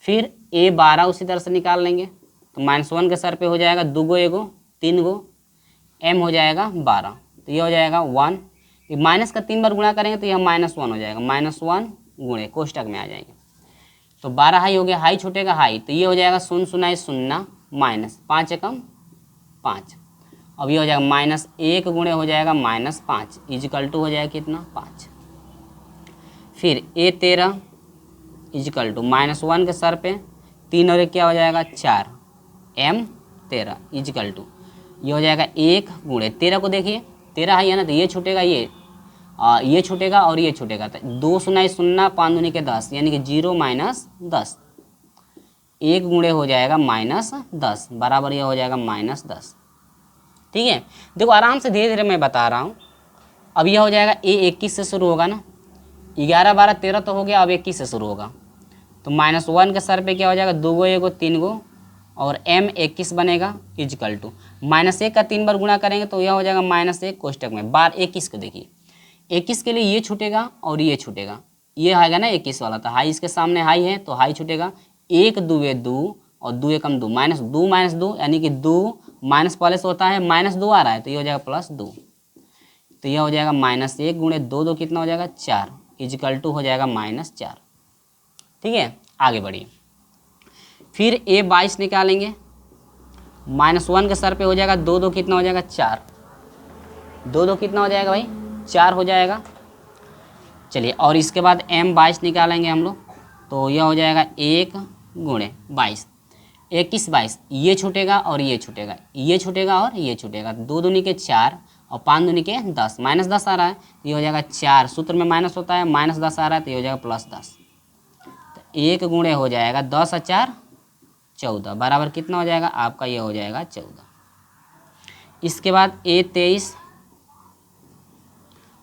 फिर A12 उसी तरह से निकाल लेंगे तो -1 के सर पे हो जाएगा 2 गो एगो 3 गो m हो जाएगा 12, तो ये हो जाएगा 1। माइनस का 3 बार गुणा करेंगे तो यह -1 हो जाएगा, -1 गुणे कोष्टक में आ जाएंगे। तो 12 हाई हो गया, हाई छूटेगा हाई, तो ये हो जाएगा 0 0 0 माइनस 5 एकम 5। अब ये हो जाएगा -1 गुणे हो जाएगा -5 इजिकल टू हो जाएगा कितना 5। फिर A13 इजिकल टू -1 के सर पे 3 और 1 क्या हो जाएगा 4 m13 इजिकल टू ये हो जाएगा 1 गुणे 13 को देखिए 13 है ना, तो ये छूटेगा ये छूटेगा और ये छूटेगा, तो 2 0 0 5 दूनी के 10 यानी कि 0 -10 1 गुणे हो जाएगा -10 बराबर ये हो जाएगा -10। ठीक है, देखो आराम से धीरे धीरे मैं बता रहा हूँ। अब यह हो जाएगा A21 से शुरू होगा ना, 11 12 13 तो हो गया, अब 21 से शुरू होगा। तो -1 के सर पे क्या हो जाएगा 2 गो एगो 3 गो और m 21 बनेगा इजिकल टू -1 का 3 बार गुणा करेंगे तो यह हो जाएगा -1 कोष्टक में बार 21 को देखिए 21 के लिए ये छूटेगा और ये छूटेगा, ये आएगा ना 21 वाला, तो हाई इसके सामने हाई है तो हाई छूटेगा 1 2 2 और 2 एकम 2 -2 यानी कि 2 माइनस पहले से होता है -2 आ रहा है तो ये हो जाएगा +2, तो यह हो जाएगा -1 गुणे 2 2 कितना हो जाएगा 4 इजिकल टू हो जाएगा -4। ठीक है, आगे बढ़िए। फिर A22 निकालेंगे, -1 के सर पे हो जाएगा 2 2 कितना हो जाएगा 4 2 2 कितना हो जाएगा भाई 4 हो जाएगा। चलिए, और इसके बाद M22 निकालेंगे हम लोग, तो यह हो जाएगा 1 गुणे 22 21 22 ये छूटेगा और ये छूटेगा, ये छूटेगा और ये छूटेगा, 2 दूनी के 4 और 5 दूनी के 10 -10 आ रहा है तो ये हो जाएगा 4, सूत्र में माइनस होता है -10 आ रहा है तो ये हो जाएगा +10। तो 1 गुणे हो जाएगा 10 और 4 14 बराबर कितना हो जाएगा आपका, ये हो जाएगा 14। इसके बाद A23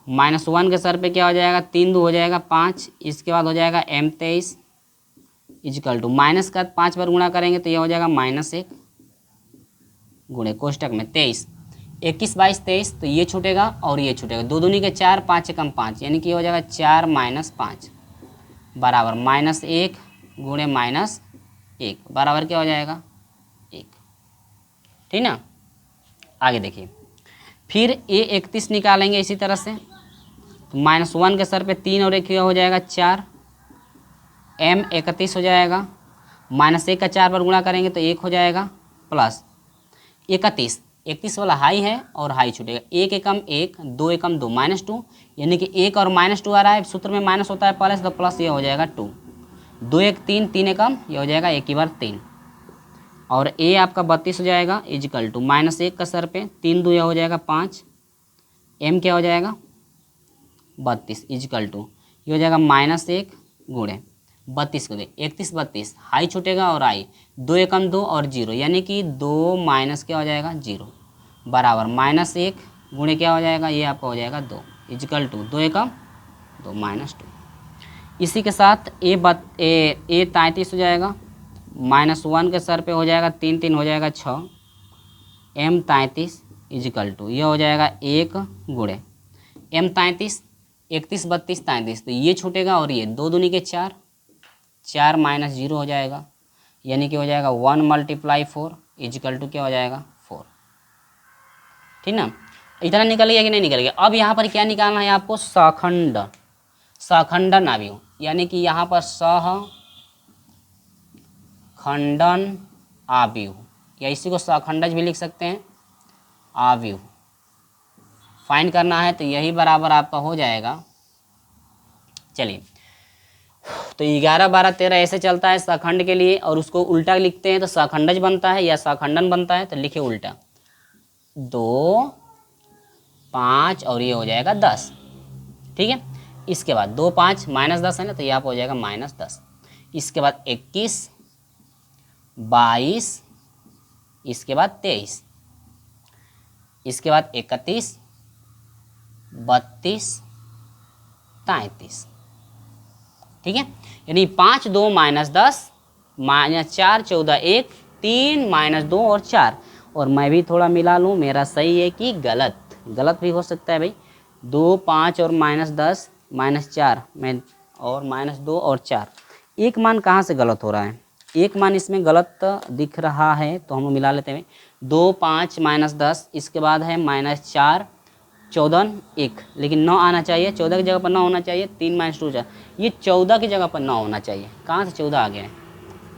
-1 के सर पे क्या हो जाएगा 3 2 हो जाएगा 5, इसके बाद हो जाएगा M23 इजिकल टू माइनस का 5 बार गुणा करेंगे तो ये हो जाएगा -1 गुणे कोष्टक में 23 21 22 23 तो ये छूटेगा और ये छूटेगा, 2 दूनी के 4 5 एकम 5 यानी कि ये हो जाएगा 4 -5 बराबर -1 गुणे -1 बराबर क्या हो जाएगा 1। ठीक ना, आगे देखिए। फिर A31 निकालेंगे इसी तरह से, तो -1 के सर पे 3 और 1 हो जाएगा 4 M31 हो जाएगा, -1 का 4 बार गुणा करेंगे तो 1 हो जाएगा प्लस 31 31 वाला हाई है और हाई छूटेगा, 1 एकम 1 2 एकम 2 -2 यानी कि 1 और -2 आ रहा है, सूत्र में माइनस होता है पहले से तो प्लस ये हो जाएगा 2 2 1 3 3 एकम ये हो जाएगा 1 बार 3 और A आपका 32 हो जाएगा इजिकल टू -1 का सर पे 3 2 यह हो जाएगा 5 M क्या हो जाएगा 32 इजिकल टू ये हो जाएगा -1 गुणे 32 को दे 31 32 हाई छूटेगा और आई 2 एकम 2 और 0 यानी कि 2 माइनस क्या हो जाएगा 0 बराबर -1 गुणे क्या हो जाएगा ये आपका हो जाएगा 2 इजिकल टू 2 एकम 2 -2। इसी के साथ A33 हो जाएगा, -1 के सर पे हो जाएगा 3 3 हो जाएगा 6 M33 इजिकल टू ये हो जाएगा 1 गुणे M33 31 32 33 तो ये छूटेगा और ये 2 दूनी के 4 4 -0 हो जाएगा यानी कि हो जाएगा 1 × 4 इजिकल टू क्या हो जाएगा 4। ठीक ना, इतना निकल गया कि नहीं निकल गया। अब यहाँ पर क्या निकालना है आपको सखंडन अवयव, यानी कि यहाँ पर सहखंडन अवयव या इसी को सखंडज भी लिख सकते हैं अवयव फाइंड करना है, तो यही बराबर आपका हो जाएगा। चलिए, तो 11 12 13 ऐसे चलता है सखंड के लिए, और उसको उल्टा लिखते हैं तो सखंडज बनता है या सखंडन बनता है, तो लिखे उल्टा 2 5 और ये हो जाएगा 10। ठीक है। इसके बाद 2 5 -10 है ना, तो यहाँ पर हो जाएगा -10। इसके बाद 21, 22, इसके बाद 23, इसके बाद 31, 32, 33, ठीक है। यानी 5 2 -10 -4 14 1 3 -2 और 4। और मैं भी थोड़ा मिला लूँ, मेरा सही है कि गलत? गलत भी हो सकता है भाई। 2 5 और -10 -4 में और -2 और 4, एक मान कहाँ से गलत हो रहा है? एक मान इसमें गलत दिख रहा है, तो हम मिला लेते हैं। 2 5 -10, इसके बाद है -4 14 1, लेकिन 9 आना चाहिए, 14 की जगह पर 9 होना चाहिए। 3 -2 4, ये 14 की जगह पर 9 होना चाहिए। कहाँ से 14 आ गया है?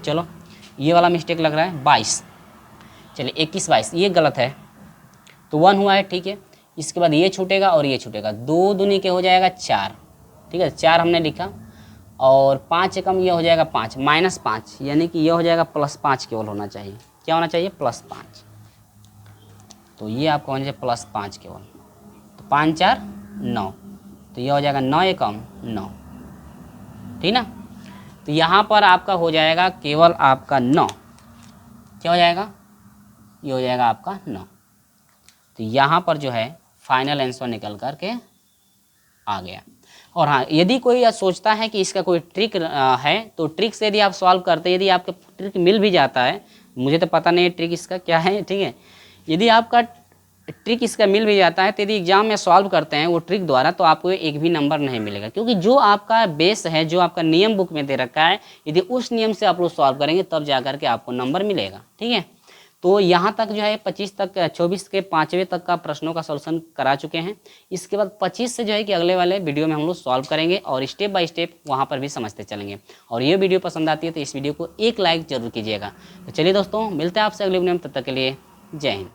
चलो ये वाला मिस्टेक लग रहा है। 22, चलिए 21 22, ये गलत है, तो 1 हुआ है, ठीक है। इसके बाद ये छूटेगा और ये छूटेगा, 2 दूनी के हो जाएगा 4, ठीक है, 4 हमने लिखा। और 5 एकम ये हो जाएगा 5 -5, यानी कि ये हो जाएगा +5 केवल होना चाहिए। क्या होना चाहिए? +5। तो ये आपको होना चाहिए +5 केवल। तो 5 4 9, तो ये हो जाएगा 9 एकम 9, ठीक ना। तो यहाँ पर आपका हो जाएगा केवल आपका 9। क्या हो जाएगा? ये हो जाएगा आपका 9। तो यहाँ पर जो है फाइनल आंसर निकल कर के आ गया। और हाँ, यदि कोई सोचता है कि इसका कोई ट्रिक है, तो ट्रिक से यदि आप सॉल्व करते हैं, यदि आपका ट्रिक मिल भी जाता है, मुझे तो पता नहीं है ट्रिक इसका क्या है, ठीक है। यदि आपका ट्रिक इसका मिल भी जाता है, तो यदि एग्जाम में सॉल्व करते हैं वो ट्रिक द्वारा, तो आपको एक भी नंबर नहीं मिलेगा, क्योंकि जो आपका बेस है, जो आपका नियम बुक में दे रखा है, यदि उस नियम से आप लोग सॉल्व करेंगे तब जा करके आपको नंबर मिलेगा, ठीक है। तो यहाँ तक जो है 24 के 5वें तक का प्रश्नों का सॉल्यूशन करा चुके हैं। इसके बाद 25 से जो है कि अगले वाले वीडियो में हम लोग सॉल्व करेंगे और स्टेप बाय स्टेप वहाँ पर भी समझते चलेंगे। और ये वीडियो पसंद आती है तो इस वीडियो को एक लाइक जरूर कीजिएगा। तो चलिए दोस्तों, मिलते हैं आपसे अगले वीडियो में, तब तक के लिए जय हिंद।